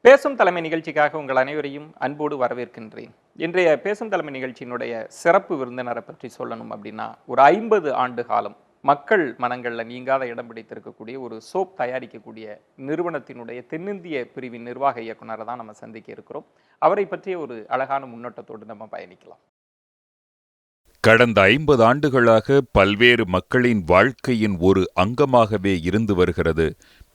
பேசும் தலைமை நிகழ்ச்சிக்காக உங்கள் அனைவரையும் அன்போடு வரவேற்கின்றேன். இன்றைய பேசும் தலைமை நிகழ்ச்சியினுடைய சிறப்பு விருந்தினரை பற்றி சொல்லணும் அப்படின்னா, ஒரு 50 ஆண்டு காலம் மக்கள் மனங்கள்ல நீங்காத இடம் பிடித்திருக்கக்கூடிய ஒரு சோப் தயாரிக்கக்கூடிய நிறுவனத்தினுடைய தென்னிந்திய பிரிவின் நிர்வாக இயக்குனரை தான் நம்ம சந்திக்க இருக்கிறோம். அவரை பற்றிய ஒரு அழகான முன்னோட்டத்தோடு நம்ம பயணிக்கலாம். கடந்த 50 ஆண்டுகளாக பல்வேறு மக்களின் வாழ்க்கையின் ஒரு அங்கமாகவே இருந்து வருகிறது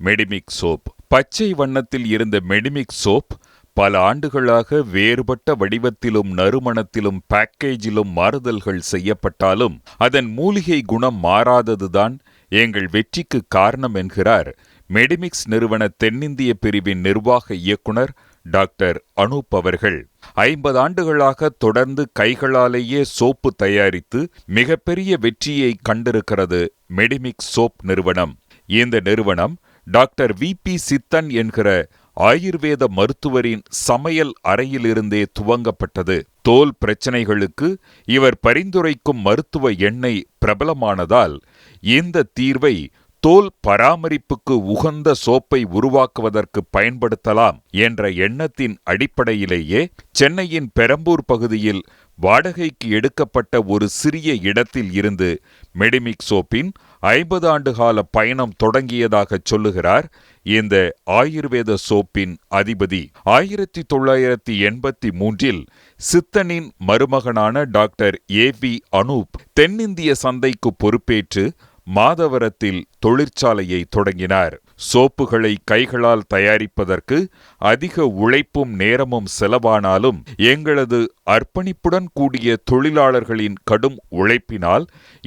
மெடிமிக் சோப். பச்சை வண்ணத்தில் இருந்த மெடிமிக் சோப் பல ஆண்டுகளாக வேறுபட்ட வடிவத்திலும் நறுமணத்திலும் பேக்கேஜிலும் மாறுதல்கள் செய்யப்பட்டாலும் அதன் மூலிகை குணம் மாறாததுதான் எங்கள் வெற்றிக்கு காரணம் என்கிறார் மெடிமிக்ஸ் நிறுவன தென்னிந்திய பிரிவின் நிர்வாக இயக்குனர் டாக்டர் அனூப் அவர்கள். 50 ஆண்டுகளாக தொடர்ந்து கைகளாலேயே சோப்பு தயாரித்து மிகப்பெரிய வெற்றியை கண்டிருக்கிறது மெடிமிக்ஸ் சோப் நிறுவனம். இந்த நிறுவனம் டாக்டர் வி.பி. சித்தன் என்கிற ஆயுர்வேத மருத்துவரின் சமையல் அறையிலிருந்தே துவங்கப்பட்டது. தோல் பிரச்சனைகளுக்கு இவர் பரிந்துரைக்கும் மருத்துவ எண்ணெய் பிரபலமானதால் இந்த தீர்வை தோல் பராமரிப்புக்கு உகந்த சோப்பை உருவாக்குவதற்கு பயன்படுத்தலாம் என்ற எண்ணத்தின் அடிப்படையிலேயே சென்னையின் பெரம்பூர் பகுதியில் வாடகைக்கு எடுக்கப்பட்ட ஒரு சிறிய இடத்தில் இருந்து மெடிமிக் சோப்பின் 50 ஆண்டுகால பயணம் தொடங்கியதாக சொல்லுகிறார் இந்த ஆயுர்வேத சோப்பின் அதிபதி. 1983இல் சித்தனின் மருமகனான டாக்டர் ஏ.வி. அனூப் தென்னிந்திய சந்தைக்கு பொறுப்பேற்று மாதவரத்தில் தொழிற்சாலையை தொடங்கினார். சோப்புகளை கைகளால் தயாரிப்பதற்கு அதிக உழைப்பும் நேரமும் செலவானாலும் எங்களது அர்ப்பணிப்புடன் கூடிய தொழிலாளர்களின் கடும் உழைப்பினால்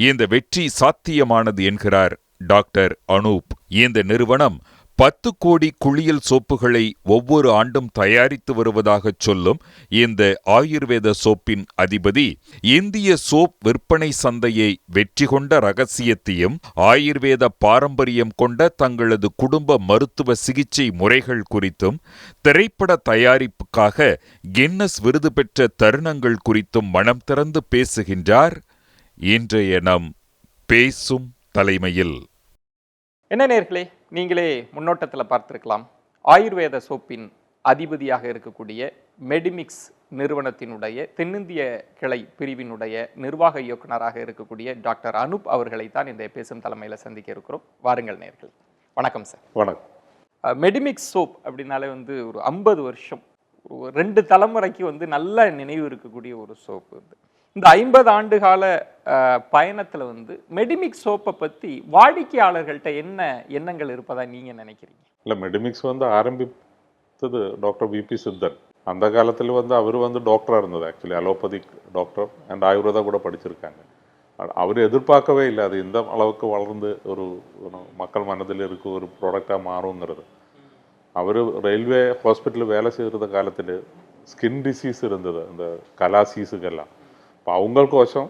இந்த வெற்றி சாத்தியமானது என்கிறார் டாக்டர் அனூப். இந்த நிறுவனம் 10 கோடி குளியல் சோப்புகளை ஒவ்வொரு ஆண்டும் தயாரித்து வருவதாக சொல்லும் இந்த ஆயுர்வேத சோப்பின் அதிபதி இந்திய சோப் விற்பனை சந்தையை வெற்றி கொண்ட ரகசியத்தையும் ஆயுர்வேத பாரம்பரியம் கொண்ட தங்களது குடும்ப மருத்துவ சிகிச்சை முறைகள் குறித்தும் திரைப்பட தயாரிப்புக்காக கின்னஸ் விருது பெற்ற தருணங்கள் குறித்தும் மனம் திறந்து பேசுகின்றார் இன்றைய நம் பேசும் தலைமையில். என்ன நேயர்களே, நீங்களே முன்னோட்டத்தில் பார்த்திருக்கலாம். ஆயுர்வேத சோப்பின் அதிபதியாக இருக்கக்கூடிய மெடிமிக்ஸ் நிறுவனத்தினுடைய தென்னிந்திய கிளை பிரிவினுடைய நிர்வாக இயக்குனராக இருக்கக்கூடிய டாக்டர் அனூப் அவர்களை தான் இந்த பேசும் தலைமையில் சந்திக்க இருக்கிறோம். வாருங்கள் நேயர்கள். வணக்கம் சார். வணக்கம். மெடிமிக்ஸ் சோப் அப்படின்னாலே ஒரு 50 வருஷம், ஒரு 2 தலைமுறைக்கு நல்ல நினைவு இருக்கக்கூடிய ஒரு சோப்பு. இந்த 50 ஆண்டு கால பயணத்துல மெடிமிக் சோப்பை பத்தி வாடிக்கையாளர்கள்ட்ட என்ன எண்ணங்கள் இருப்பதா நீங்க நினைக்கிறீங்க? இல்லை, மெடிமிக்ஸ் ஆரம்பித்தது டாக்டர் வி.பி. சித்தன். அந்த காலத்தில் அவர் டாக்டராக இருந்தது. Actually allopathic doctor and Ayurveda கூட படிச்சிருக்காங்க. அவர் எதிர்பார்க்கவே இல்லை அது இந்த அளவுக்கு வளர்ந்து ஒரு மக்கள் மனதில் இருக்க ஒரு ப்ராடக்டாக மாறுங்கிறது. அவர் ரயில்வே ஹாஸ்பிட்டலில் வேலை செய்கிற காலத்தில் ஸ்கின் டிசீஸ் இருந்தது, இந்த கலாசீஸுக்கெல்லாம். இப்போ அவங்களுக்கோசம்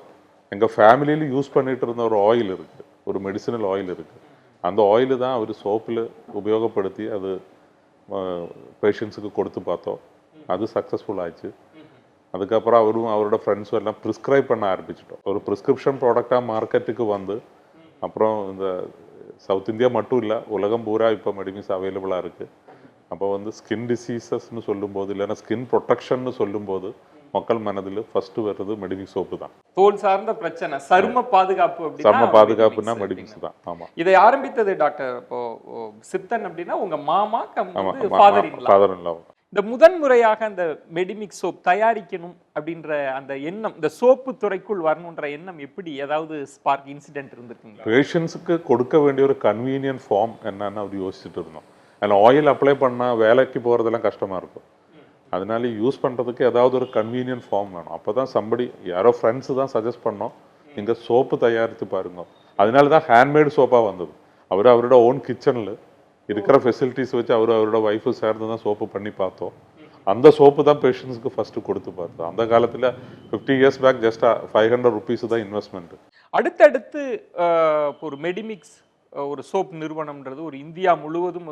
எங்கள் ஃபேமிலியில் யூஸ் பண்ணிகிட்டு இருந்த ஒரு ஆயில் இருக்குது, ஒரு மெடிசினல் ஆயில் இருக்குது. அந்த ஆயிலு தான் அவர் சோப்பில் உபயோகப்படுத்தி அது பேஷண்ட்ஸுக்கு கொடுத்து பார்த்தோம். அது சக்ஸஸ்ஃபுல் ஆயிடுச்சு. அதுக்கப்புறம் அவரோட ஃப்ரெண்ட்ஸும் எல்லாம் ப்ரிஸ்கிரைப் பண்ண ஆரம்பிச்சிட்டோம். ஒரு ப்ரிஸ்கிரிப்ஷன் ப்ராடக்டாக மார்க்கெட்டுக்கு அப்புறம் இந்த சவுத் இந்தியா மட்டும் இல்லை, உலகம் பூரா இப்போ மெடிமிக்ஸ் அவைலபிளாக இருக்குது. அப்போ ஸ்கின் டிசீசஸ்ன்னு சொல்லும்போது, இல்லைன்னா ஸ்கின் ப்ரொடெக்ஷன்னு சொல்லும்போது மக்கள் மனதில் ஃபர்ஸ்ட் வர்றது மெடிமிக்ஸ் சோப்பு தான். தோல் சார்ந்த பிரச்சனை, சரும பாதுகாப்பு, சரும பாதுகாப்புனா மெடிமிக்ஸ் தான். ஆமா. இதை ஆரம்பித்தது டாக்டர் இப்போ சித்தன் அப்படின்னா உங்க மாமா ஃபாதர் இன் லா. இந்த முதன்முறையாக அந்த மெடிமிக் சோப் தயாரிக்கணும் அப்படின்ற அந்த எண்ணம், இந்த சோப்பு துறைக்குள் வரணுன்ற எண்ணம் எப்படி, ஏதாவது ஸ்பார்க் இன்சிடென்ட் இருந்திருக்குங்களா? பேஷண்ட்ஸுக்கு கொடுக்க வேண்டிய ஒரு கன்வீனியன்ட் ஃபார்ம் என்னன்னு அப்படி யோசிச்சுட்டு இருந்தோம். அதில் ஆயில் அப்ளை பண்ணால் வேலைக்கு போகிறதெல்லாம் கஷ்டமாக இருக்கும். அதனால யூஸ் பண்ணுறதுக்கு ஏதாவது ஒரு கன்வீனியன்ட் ஃபார்ம் வேணும். அப்போ தான் சம்படி யாரோ ஃப்ரெண்ட்ஸு தான் சஜஸ்ட் பண்ணோம், நீங்கள் சோப்பு தயாரித்து பாருங்க. அதனால தான் ஹேண்ட்மேடு சோப்பாக வந்தது. அவரோட ஓன் கிச்சனில் இருக்கிற ஃபெசிலிட்டிஸ் வச்சு அவரோட ஒய்ஃபு சேர்ந்து தான் சோப்பு பண்ணி பார்த்தோம். அந்த சோப்பு தான் பேஷண்ட்ஸுக்கு ஃபஸ்ட்டு கொடுத்து பார்த்தோம். அந்த காலத்தில் 50 years பேக் ஜஸ்ட் 500 rupees தான் இன்வெஸ்ட்மெண்ட். அடுத்தடுத்து ஒரு மெடிமிக்ஸ் ஒரு சோப் நிறுவனம்ன்றது ஒரு இந்தியா முழுவதும்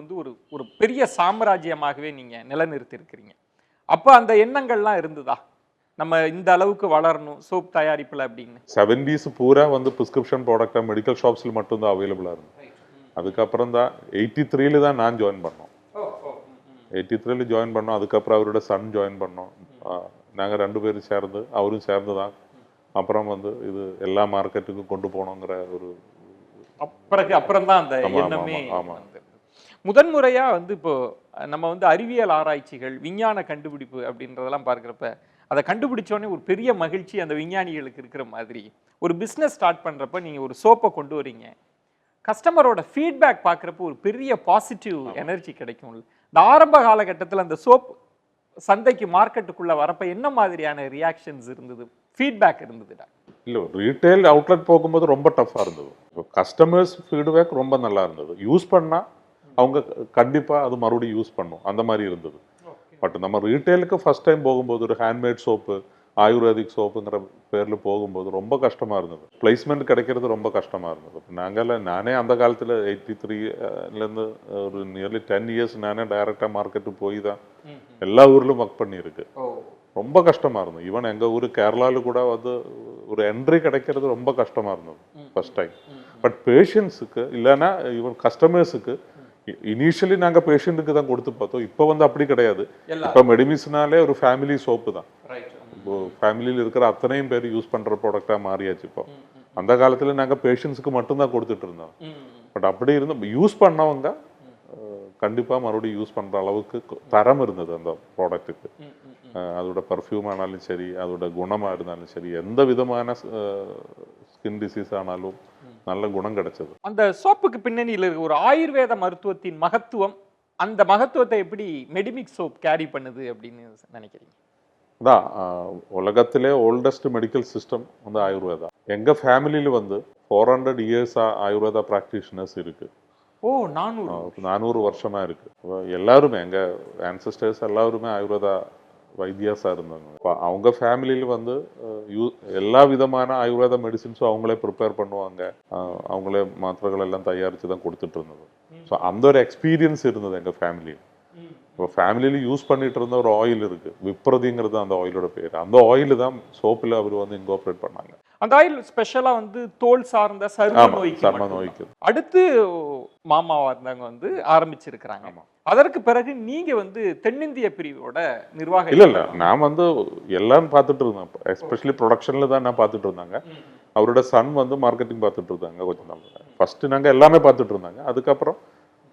ஒரு பெரிய சாம்ராஜ்யமாகவே நீங்கள் நிலைநிறுத்திருக்கிறீங்க. அப்போ அந்த எண்ணங்கள்லாம் இருந்ததா, நம்ம இந்த அளவுக்கு வளரணும் சோப் தயாரிப்பில் அப்படின்னு? 70s பூரா ப்ரிஸ்கிரிப்ஷன் ப்ராடக்டாக மெடிக்கல் ஷாப்ஸில் மட்டும்தான் அவைலபிளாக இருந்தது. அதுக்கப்புறம் தான் 83ல் தான் நான் ஜாயின் பண்ணோம். 83 ஜாயின் பண்ணோம். அதுக்கப்புறம் அவரோட சன் ஜாயின் பண்ணோம். நாங்கள் 2 பேரும் சேர்ந்து, அவரும் சேர்ந்து தான் அப்புறம் வந்து இது எல்லா மார்க்கெட்டுக்கும் கொண்டு போனோங்கிற ஒரு அப்புறம் தான் அந்த எண்ணமே வந்தது. முதன்முறையா வந்து இப்போ நம்ம வந்து அறிவியல் ஆராய்ச்சிகள், விஞ்ஞான கண்டுபிடிப்பு அப்படின்றதெல்லாம் பார்க்குறப்ப அதை கண்டுபிடிச்சோடனே ஒரு பெரிய மகிழ்ச்சி அந்த விஞ்ஞானிகளுக்கு இருக்கிற மாதிரி ஒரு பிஸ்னஸ் ஸ்டார்ட் பண்ணுறப்ப நீங்கள் ஒரு சோப்பை கொண்டு வரீங்க, கஸ்டமரோட ஃபீட்பேக் பார்க்குறப்ப ஒரு பெரிய பாசிட்டிவ் எனர்ஜி கிடைக்கும். இந்த ஆரம்ப காலகட்டத்தில் அந்த சோப் சந்தைக்கு மார்க்கெட்டுக்குள்ள வரப்ப என்ன மாதிரியான ரியாக்ஷன்ஸ் இருந்தது, ஃபீட்பேக் இருந்ததுடா? இல்லை, ரீட்டைல் அவுட்லெட் போகும்போது ரொம்ப டஃப்பாக இருந்தது. கஸ்டமர்ஸ் ஃபீட்பேக் ரொம்ப நல்லா இருந்தது. யூஸ் பண்ணால் அவங்க கண்டிப்பாக அது மறுபடியும் யூஸ் பண்ணும், அந்த மாதிரி இருந்தது. பட் நம்ம ரீட்டைலுக்கு ஃபர்ஸ்ட் டைம் போகும்போது ஒரு ஹேண்ட்மேட் சோப்பு, ஆயுர்வேதிக் சோப்புங்கிற பேரில் போகும்போது ரொம்ப கஷ்டமாக இருந்தது. பிளேஸ்மெண்ட் கிடைக்கிறது ரொம்ப கஷ்டமாக இருந்தது. நானே அந்த காலத்தில் 83லேருந்து ஒரு நியர்லி 10 இயர்ஸ் நானே டைரெக்டாக மார்க்கெட்டுக்கு போய் தான் எல்லா ஊர்லையும் ஒர்க் பண்ணியிருக்கு. ரொம்ப கஷ்டமாக இருந்தது. ஈவன் எங்கள் ஊர் கேரளாவில் கூட வந்து ஒரு என்ட்ரி கிடைக்கிறது ரொம்ப கஷ்டமாக இருந்தது ஃபர்ஸ்ட் டைம். பட் பேஷண்ட்ஸுக்கு இல்லைன்னா ஈவன் கஸ்டமர்ஸுக்கு இனிஷியலி நாங்கள் பேஷண்ட்டுக்கு தான் கொடுத்து பார்த்தோம். இப்போ வந்து அப்படி கிடையாது. இப்போ மெடிமிக்ஸ்னாலே ஒரு ஃபேமிலி சோப்பு தான். இப்போ ஃபேமிலியில் இருக்கிற அத்தனையும் பேர் யூஸ் பண்ணுற ப்ராடக்டாக மாறியாச்சு. இப்போ அந்த காலத்தில் நாங்கள் பேஷண்ட்ஸுக்கு மட்டும்தான் கொடுத்துட்டு இருந்தோம். பட் அப்படி இருந்து யூஸ் பண்ணவங்க கண்டிப்பாக மறுபடியும் யூஸ் பண்ணுற அளவுக்கு தரம் இருந்தது அந்த ப்ராடக்ட்டுக்கு. அதோட பர்ஃப்யூம் ஆனாலும் சரி, அதோட குணமாக இருந்தாலும் சரி, எந்த விதமான ஸ்கின் டிசீஸ் ஆனாலும் நல்ல குணம் கிடைச்சது. அந்த சோப்புக்கு பின்னணியில் இருக்க ஒரு ஆயுர்வேத மருத்துவத்தின் மகத்துவம், அந்த மகத்துவத்தை எப்படி மெடிமிக்ஸ் சோப் கேரி பண்ணுது அப்படின்னு நினைக்கிறீங்க? அதான் உலகத்திலே ஓல்டஸ்ட் மெடிக்கல் சிஸ்டம் வந்து ஆயுர்வேதா. எங்கள் ஃபேமிலியில் வந்து 400 இயர்ஸாக ஆயுர்வேதா ப்ராக்டிஷனர்ஸ் இருக்குது. ஓ, 400 வருஷமாக இருக்குது. எல்லாருமே எங்கள் ஆன்சஸ்டர்ஸ் எல்லாருமே ஆயுர்வேதா வைத்தியாஸாக இருந்தாங்க. இப்போ அவங்க ஃபேமிலியில் வந்து எல்லா விதமான ஆயுர்வேத மெடிசின்ஸும் அவங்களே ப்ரிப்பேர் பண்ணுவாங்க. அவங்களே மாத்திரைகள் எல்லாம் தயாரித்து தான் கொடுத்துட்டு இருந்தது. ஸோ அந்த ஒரு எக்ஸ்பீரியன்ஸ் இருந்தது எங்கள் ஃபேமிலியில். இப்போ ஃபேமிலியில் யூஸ் பண்ணிட்டு இருந்த ஒரு ஆயில் இருக்குது, விப்ரதிங்கிறது அந்த ஆயிலோட பேர். அந்த ஆயில் தான் சோப்பில் அவர் வந்து இன்கோஆப்ரேட் பண்ணாங்க. அந்த ஆயில் ஸ்பெஷலாக வந்து தோல் சார்ந்த சரும நோய்க்கு அடுத்து மாமாவா இருந்தாங்க வந்து ஆரம்பிச்சிருக்கிறாங்க. அதற்கு பிறகு நீங்க வந்து தென்னிந்திய பிரிவோட நிர்வாகம்? இல்லை, நான் வந்து எல்லாம் பார்த்துட்டு இருந்தேன். எஸ்பெஷலி ப்ரொடக்ஷனில் தான் நான் பார்த்துட்டு இருந்தாங்க. அவரோட சன் வந்து மார்க்கெட்டிங் பார்த்துட்டு இருந்தாங்க கொஞ்ச நாள். ஃபர்ஸ்ட் நாங்கள் எல்லாமே பார்த்துட்டு இருந்தாங்க. அதுக்கப்புறம்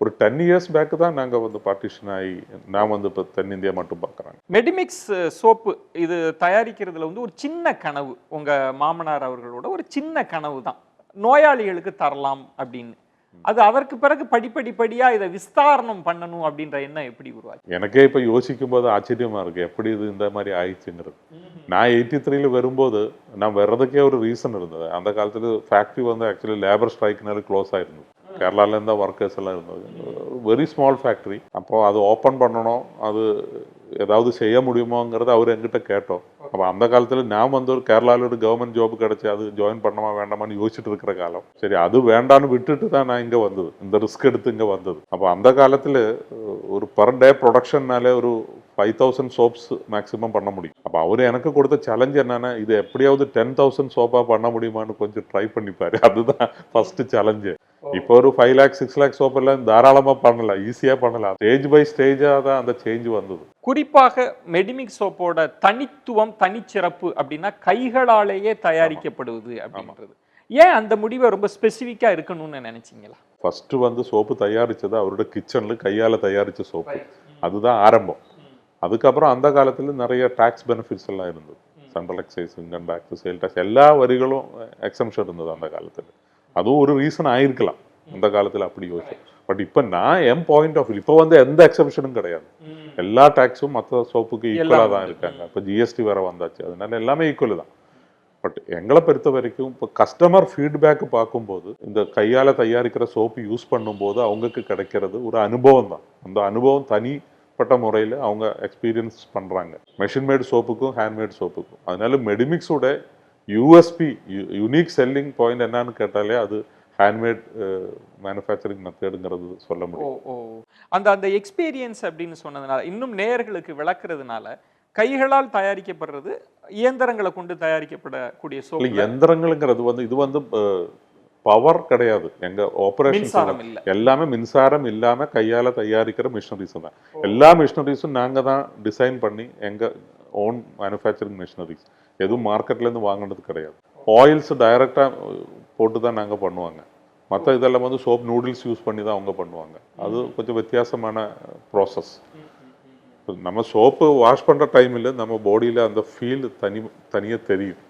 ஒரு 10 இயர்ஸ் பேக் தான் நாங்கள் வந்து பார்ட்டிஷன் ஆகி நான் வந்து இப்போ தென்னிந்தியா மட்டும் பார்க்குறாங்க. மெடிமிக்ஸ் சோப்பு இது தயாரிக்கிறதுல வந்து ஒரு சின்ன கனவு, உங்கள் மாமனார் அவர்களோட ஒரு சின்ன கனவு தான், நோயாளிகளுக்கு தரலாம் அப்படின்னு. அது அதற்கு பிறகு படிப்படியாக இதை விஸ்தாரணம் பண்ணணும் அப்படின்ற எண்ணம் எப்படி உருவாச்சு? எனக்கே இப்போ யோசிக்கும் போது ஆச்சரியமா இருக்கு, எப்படி இது இந்த மாதிரி ஆயிடுச்சுங்கிறது. நான் 83ல வரும்போது நான் வர்றதுக்கே ஒரு ரீசன் இருந்தது. அந்த காலத்தில் ஃபேக்ட்ரி வந்து ஆக்சுவலி லேபர் ஸ்ட்ரைக்னால க்ளோஸ் ஆயிருந்தது. கேரளாலேருந்து ஒர்க்கர்ஸ் எல்லாம் இருந்தது. Very small factory. அப்போ அது ஓப்பன் பண்ணணும், அது ஏதாவது செய்ய முடியுமோங்கிறது அவர் என்கிட்ட கேட்டோம். அப்போ அந்த காலத்தில் நான் வந்து ஒரு கேரளாவில் ஒரு கவர்மெண்ட் ஜாப் கிடச்சி அது ஜாயின் பண்ணமா வேண்டாமான்னு யோசிச்சுட்டு இருக்கிற காலம். சரி, அது வேண்டான்னு விட்டுட்டு தான் நான் இங்கே வந்தது, இந்த ரிஸ்க் எடுத்து இங்கே வந்தது. அப்போ அந்த காலத்தில் ஒரு பர் டே ப்ரொடக்ஷன்னாலே ஒரு 5000 சோப்ஸ் மேக்ஸிமம் பண்ண முடியும். அப்போ அவர் எனக்கு கொடுத்த சேலஞ்ச் என்னன்னா, இது எப்படியாவது 10,000 சோப்பாக பண்ண முடியுமான்னு கொஞ்சம் ட்ரை பண்ணிப்பாரு. அதுதான் ஃபர்ஸ்ட் சேலஞ்சு. இப்போ ஒரு 5 lakh 6 lakh சோப் எல்லாம் தாராளமாக பண்ணலாம், ஈஸியாக பண்ணலாம். ஸ்டேஜ் பை ஸ்டேஜாக தான் அந்த சேஞ்ச் வந்தது. குறிப்பாக மெடிமிக்ஸ் சோப்போட தனித்துவம், தனிச்சிறப்பு அப்படின்னா கைகளாலேயே தயாரிக்கப்படுவது அப்படின்றது. ஏன் அந்த முடிவை ரொம்ப ஸ்பெசிஃபிக்கா இருக்கணும்னு நினைச்சீங்களா? ஃபர்ஸ்ட் வந்து சோப்பு தயாரிச்சது அவரோட கிச்சன்ல கையால தயாரிச்ச சோப்பு, அதுதான் ஆரம்பம். அதுக்கப்புறம் அந்த காலத்தில் நிறைய டாக்ஸ் பெனிஃபிட்ஸ் எல்லாம் இருந்தது. Central excise, income tax, sale tax, எல்லா வரிகளும் எக்ஸம்ஷன் இருந்தது அந்த காலத்தில். அதுவும் ஒரு ரீசன் ஆயிருக்கலாம் அந்த காலத்தில் அப்படி யோசிச்சு. பட் இப்போ நான் என் பாயிண்ட் ஆஃப் வியூ இப்போ வந்து எந்த எக்ஸப்ஷனும் கிடையாது. எல்லா டாக்ஸும் மற்ற சோப்புக்கு ஈக்குவலாக தான் இருக்காங்க. இப்போ ஜிஎஸ்டி வேற வந்தாச்சு, அதனால எல்லாமே ஈக்குவல் தான். பட் எங்களை பொறுத்த வரைக்கும் இப்போ கஸ்டமர் ஃபீட்பேக் பார்க்கும்போது இந்த கையால் தயாரிக்கிற சோப்பு யூஸ் பண்ணும்போது அவங்களுக்கு கிடைக்கிறது ஒரு அனுபவம் தான். அந்த அனுபவம் தனிப்பட்ட முறையில் அவங்க எக்ஸ்பீரியன்ஸ் பண்ணுறாங்க, மெஷின்மேட் சோப்புக்கும் ஹேண்ட்மேட் சோப்புக்கும். அதனால மெடிமிக்ஸோட யூஎஸ்பி, யூனிக் செல்லிங் பாயிண்ட் என்னன்னு கேட்டாலே அது ஹேண்ட்மேட் மேனுஃபேக்சரிங் மெத்தடுங்கிறது சொல்ல முடியும். அந்த எக்ஸ்பீரியன்ஸ் அப்படின்னு சொன்னதுனால இன்னும் நேயர்களுக்கு விளக்குறதுனால, கைகளால் தயாரிக்கப்படுறது இயந்திரங்களை கொண்டு தயாரிக்கப்படக்கூடிய சோப்பு. இயந்திரங்கள்ங்கிறது வந்து இது வந்து பவர் கிடையாது. எங்க ஆபரேஷன் மின்சாரம் இல்ல. எல்லாமே மின்சாரம் இல்லாம கையால தயாரிக்கிற மிஷினரிஸ் தான். எல்லா மிஷினரிஸும் நாங்க தான் டிசைன் பண்ணி எங்க ஓன் மேனுஃபேக்சரிங் மிஷினரிஸ். எதுவும் மார்க்கெட்ல இருந்து வாங்கினது கிடையாது. ஆயில்ஸ் டைரக்டா போட்டு தான் நாங்க பண்ணுவாங்க. மற்ற இதெல்லாம் வந்து சோப் நூடுல்ஸ் யூஸ் பண்ணி தான் அவங்க பண்ணுவாங்க. அது கொஞ்சம் வித்தியாசமான ப்ராசஸ். நம்ம சோப்பு வாஷ் பண்ற டைம்ல நம்ம பாடியில அந்த ஃபீல் தனியாக தெரியும்.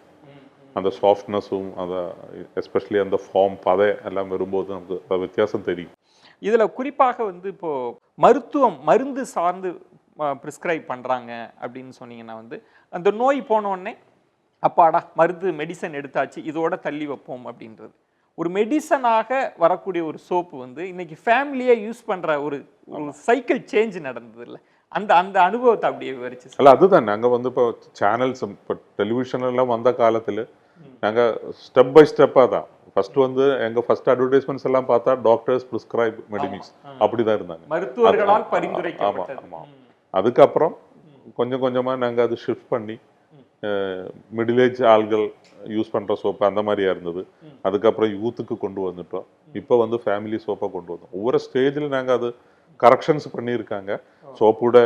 அந்த சாஃப்ட்னஸும் அந்த எஸ்பெஷலி அந்த ஃபார்ம் பதை எல்லாம் வரும்போது நமக்கு வித்தியாசம் தெரியும். இதுல குறிப்பாக வந்து இப்போ மருந்து சார்ந்து ப்ரிஸ்கிரைப் பண்றாங்க அப்படின்னு சொன்னீங்கன்னா வந்து அந்த நோய் போன உடனே அப்பாடா மருந்து மெடிசன் எடுத்தாச்சு இதோட தள்ளி வைப்போம் அப்படின்றது. ஒரு மெடிசனாக வரக்கூடிய ஒரு சோப்பு வந்து இன்னைக்கு ஃபேமிலியா யூஸ் பண்ற ஒரு சைக்கிள் சேஞ்ச் நடந்தது இல்லை. அந்த அந்த அனுபவத்தை அப்படியே விவரிச்சு. அல்ல அதுதான் நாங்க வந்து இப்போ சேனல்ஸ் இப்போ டெலிவிஷன் எல்லாம் வந்த காலத்துல நாங்க ஸ்டெப் பை ஸ்டெப்பா தான் ஃபர்ஸ்ட் வந்து எங்க ஃபர்ஸ்ட் அட்வர்டைஸ்மெண்ட்ஸ் எல்லாம் பார்த்தா டாக்டர்ஸ் பிரிஸ்கிரைப் மெடிமிக்ஸ் அப்படிதான் இருந்தாங்க, மருத்துவர்களால் பரிந்துரைக்கப்பட்டது. ஆமா. அதுக்கப்புறம் கொஞ்சம் கொஞ்சமா நாங்க அது ஷிஃப்ட் பண்ணி மிடில் ஏஜ் ஆள்கள் யூஸ் பண்ற சோப்பு அந்த மாதிரியா இருந்தது. அதுக்கப்புறம் யூத்துக்கு கொண்டு வந்துட்டோம். இப்போ வந்து ஃபேமிலி சோப்பை கொண்டு வந்தோம். ஒவ்வொரு ஸ்டேஜில் நாங்க அது கரெக்ஷன்ஸ் பண்ணியிருக்காங்க. சோப்போட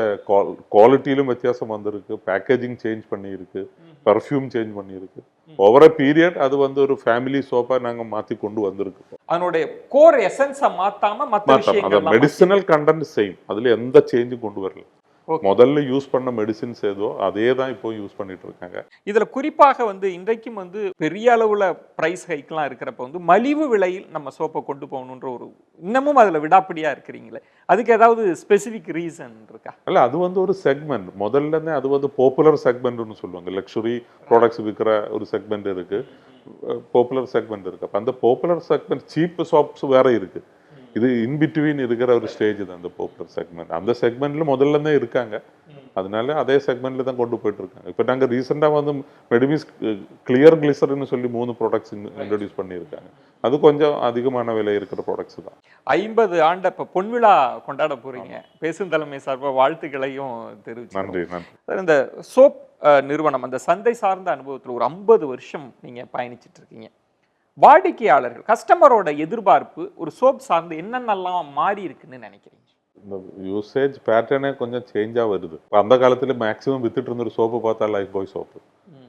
குவாலிட்டியிலும் வித்தியாசம் வந்திருக்கு, பேக்கேஜிங் சேஞ்ச் பண்ணியிருக்கு, பர்ஃப்யூம் சேஞ்ச் பண்ணியிருக்கு. ஓவர பீரியட் அது வந்து ஒரு ஃபேமிலி சோப்பா நாங்க மாத்தி கொண்டு வந்திருக்கோம். அதனுடைய கோர் எசன்ஸை மாத்தாம மற்ற விஷயங்கள் மெடிசினல் கண்டென்ட் சேம், அதுல எந்த சேஞ்சும் கொண்டு வரல. முதல்ல யூஸ் பண்ண மெடிசின்ஸ் ஏதோ அதே தான் இப்போ யூஸ் பண்ணிட்டு இருக்காங்க. இதுல குறிப்பாக வந்து இன்றைக்கும் வந்து பெரிய அளவுல பிரைஸ் ஹைக்லாம் இருக்கிறப்ப வந்து மலிவு விலையில் நம்ம சோப்பை கொண்டு போகணுன்ற ஒரு இன்னமும் அதுல விடாப்பிடியா இருக்கிறீங்களே, அதுக்கு ஏதாவது ஸ்பெசிபிக் ரீசன் இருக்கா? இல்ல அது வந்து ஒரு செக்மெண்ட். முதல்ல அது வந்து பாப்புலர் செக்மெண்ட்னு சொல்லுவாங்க. லக்ஸுரி ப்ராடக்ட்ஸ் விற்கிற ஒரு செக்மெண்ட் இருக்கு, பாப்புலர் செக்மெண்ட் இருக்கு. அப்ப அந்த பாப்புலர் செக்மெண்ட் சீப் ஷாப்ஸ் வேற இருக்கு. இது இன்பிட்வீன் இருக்கிற ஒரு ஸ்டேஜ் தான் அந்த பாப்புலர் செக்மெண்ட். அந்த செக்மெண்ட்ல முதல்ல இருந்தே இருக்காங்க. அதனால அதே செக்மெண்ட்ல தான் கொண்டு போயிட்டு இருக்காங்க. இப்போ நாங்க ரீசெண்டா வந்து மெடிமிக்ஸ் கிளியர் கிளிசர்னு சொல்லி 3 ப்ராடக்ட்ஸ் இன்ட்ரோடியூஸ் பண்ணியிருக்காங்க. அது கொஞ்சம் அதிகமான விலை இருக்கிற ப்ராடக்ட்ஸ் தான். 50 ஆண்டு இப்போ பொன்விழா கொண்டாட போறீங்க. பேசும் தலைமை சார்பாக வாழ்த்துக்களையும் தெரிவிச்சு. நன்றி. இந்த சோப் நிறுவனம் அந்த சந்தை சார்ந்த அனுபவத்தில் ஒரு 50 வருஷம் நீங்க பயணிச்சுட்டு இருக்கீங்க. வாடிக்கையாளர்கள் கஸ்டமரோட எதிர்பார்ப்பு ஒரு சோப் சார்ந்து என்னென்னலாம் மாறி இருக்குன்னு நினைக்கிறீங்க? இந்த யூசேஜ் பேட்டர்னே கொஞ்சம் சேஞ்சா வருது. அந்த காலத்துல மேக்ஸிமம் வித்துட்டு இருந்த ஒரு சோப்பு பார்த்தா லைஃப் பாய் சோப்பு,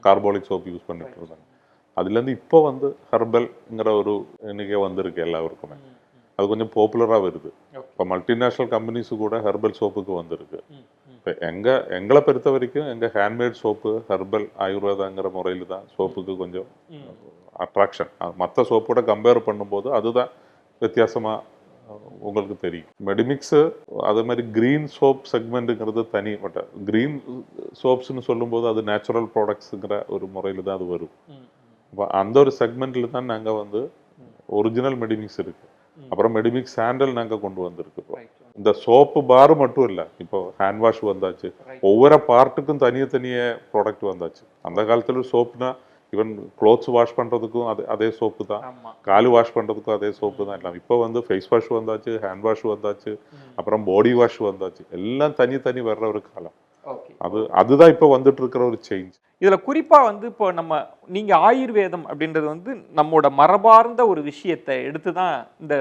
கார்பாலிக் சோப்பு யூஸ் பண்ணிட்டு இருந்தாங்க. அதுல இருந்து இப்போ வந்து ஹெர்பல்ங்கிற ஒரு எண்ணிக்கை வந்திருக்கு எல்லாருக்குமே. அது கொஞ்சம் பாப்புலரா வருது. இப்போ மல்டிநேஷனல் கம்பெனிஸ் கூட ஹெர்பல் சோப்புக்கு வந்திருக்கு. இப்போ எங்களை பொறுத்த வரைக்கும் எங்க ஹேண்ட்மேட் சோப்பு ஹெர்பல் ஆயுர்வேதாங்கிற முறையில தான் சோப்புக்கு கொஞ்சம் அட்ராக்ஷன். மற்ற சோப்போட கம்பேர் பண்ணும்போது அதுதான் வித்தியாசமா உங்களுக்கு தெரியும். மெடிமிக்ஸ் அதே மாதிரி கிரீன் சோப் செக்மெண்ட்டுங்கிறது தனி. பட் கிரீன் சோப்ஸ்ன்னு சொல்லும்போது அது நேச்சுரல் ப்ராடக்ட்ஸுங்கிற ஒரு முறையில் தான் அது வரும். அப்போ அந்த ஒரு செக்மெண்ட்ல தான் நாங்கள் வந்து ஒரிஜினல் மெடிமிக்ஸ் இருக்கு. அப்புறம் மெடிமிக்ஸ் சாண்டல் நாங்கள் கொண்டு வந்திருக்கு. இந்த சோப்பு பார் மட்டும் இல்லை, இப்போ ஹேண்ட் வாஷ் வந்தாச்சு. ஒவ்வொரு பார்ட்டுக்கும் தனியே ப்ராடக்ட் வந்தாச்சு. அந்த காலத்துல சோப்னா ஈவன் க்ளோத்ஸ் வாஷ் பண்றதுக்கும் அதே சோப்பு தான், காலு வாஷ் பண்றதுக்கும் அதே சோப்பு தான் எல்லாம். இப்போ வந்து ஃபேஸ் வாஷ் வந்தாச்சு, ஹேண்ட் வாஷ் வந்தாச்சு, அப்புறம் பாடி வாஷ் வந்தாச்சு. எல்லாம் தனி வர்ற ஒரு காலம். அதுதான் இப்போ வந்துட்டு இருக்கிற ஒரு சேஞ்ச். இதுல குறிப்பா வந்து இப்போ நீங்க ஆயுர்வேதம் அப்படின்றது வந்து நம்மோட மரபார்ந்த ஒரு விஷயத்தை எடுத்துதான் இந்த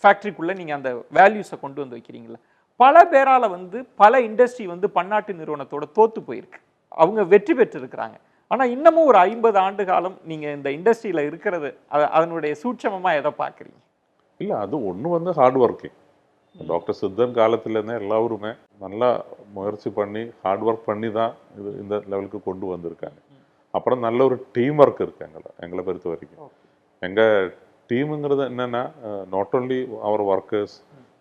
ஃபேக்டரிக்குள்ள நீங்க அந்த வேல்யூஸை கொண்டு வந்து வைக்கிறீங்களா? பல பேரால வந்து பல இண்டஸ்ட்ரி வந்து பன்னாட்டு நிறுவனத்தோட தோத்து போயிருக்கு, அவங்க வெற்றி பெற்று இருக்கிறாங்க. ஆனா இன்னமும் ஒரு 50 ஆண்டு காலம் நீங்க இந்த இண்டஸ்ட்ரியில இருக்கிறது அதனுடைய சூட்சமமா எதை பாக்குறீங்க? இல்ல அது ஒண்ணு வந்து ஹார்ட் ஒர்க்கிங். டாக்டர் சித்தன் காலத்துல இருந்தே எல்லாருமே நல்லா முயற்சி பண்ணி ஹார்ட் ஒர்க் பண்ணி தான் இது இந்த லெவலுக்கு கொண்டு வந்திருக்காங்க. அப்புறம் நல்ல ஒரு டீம் ஒர்க் இருக்கு எங்களை பொறுத்த வரைக்கும். எங்க டீமுங்கிறது என்னன்னா நாட் ஓன்லி அவர் ஒர்க்கர்ஸ்,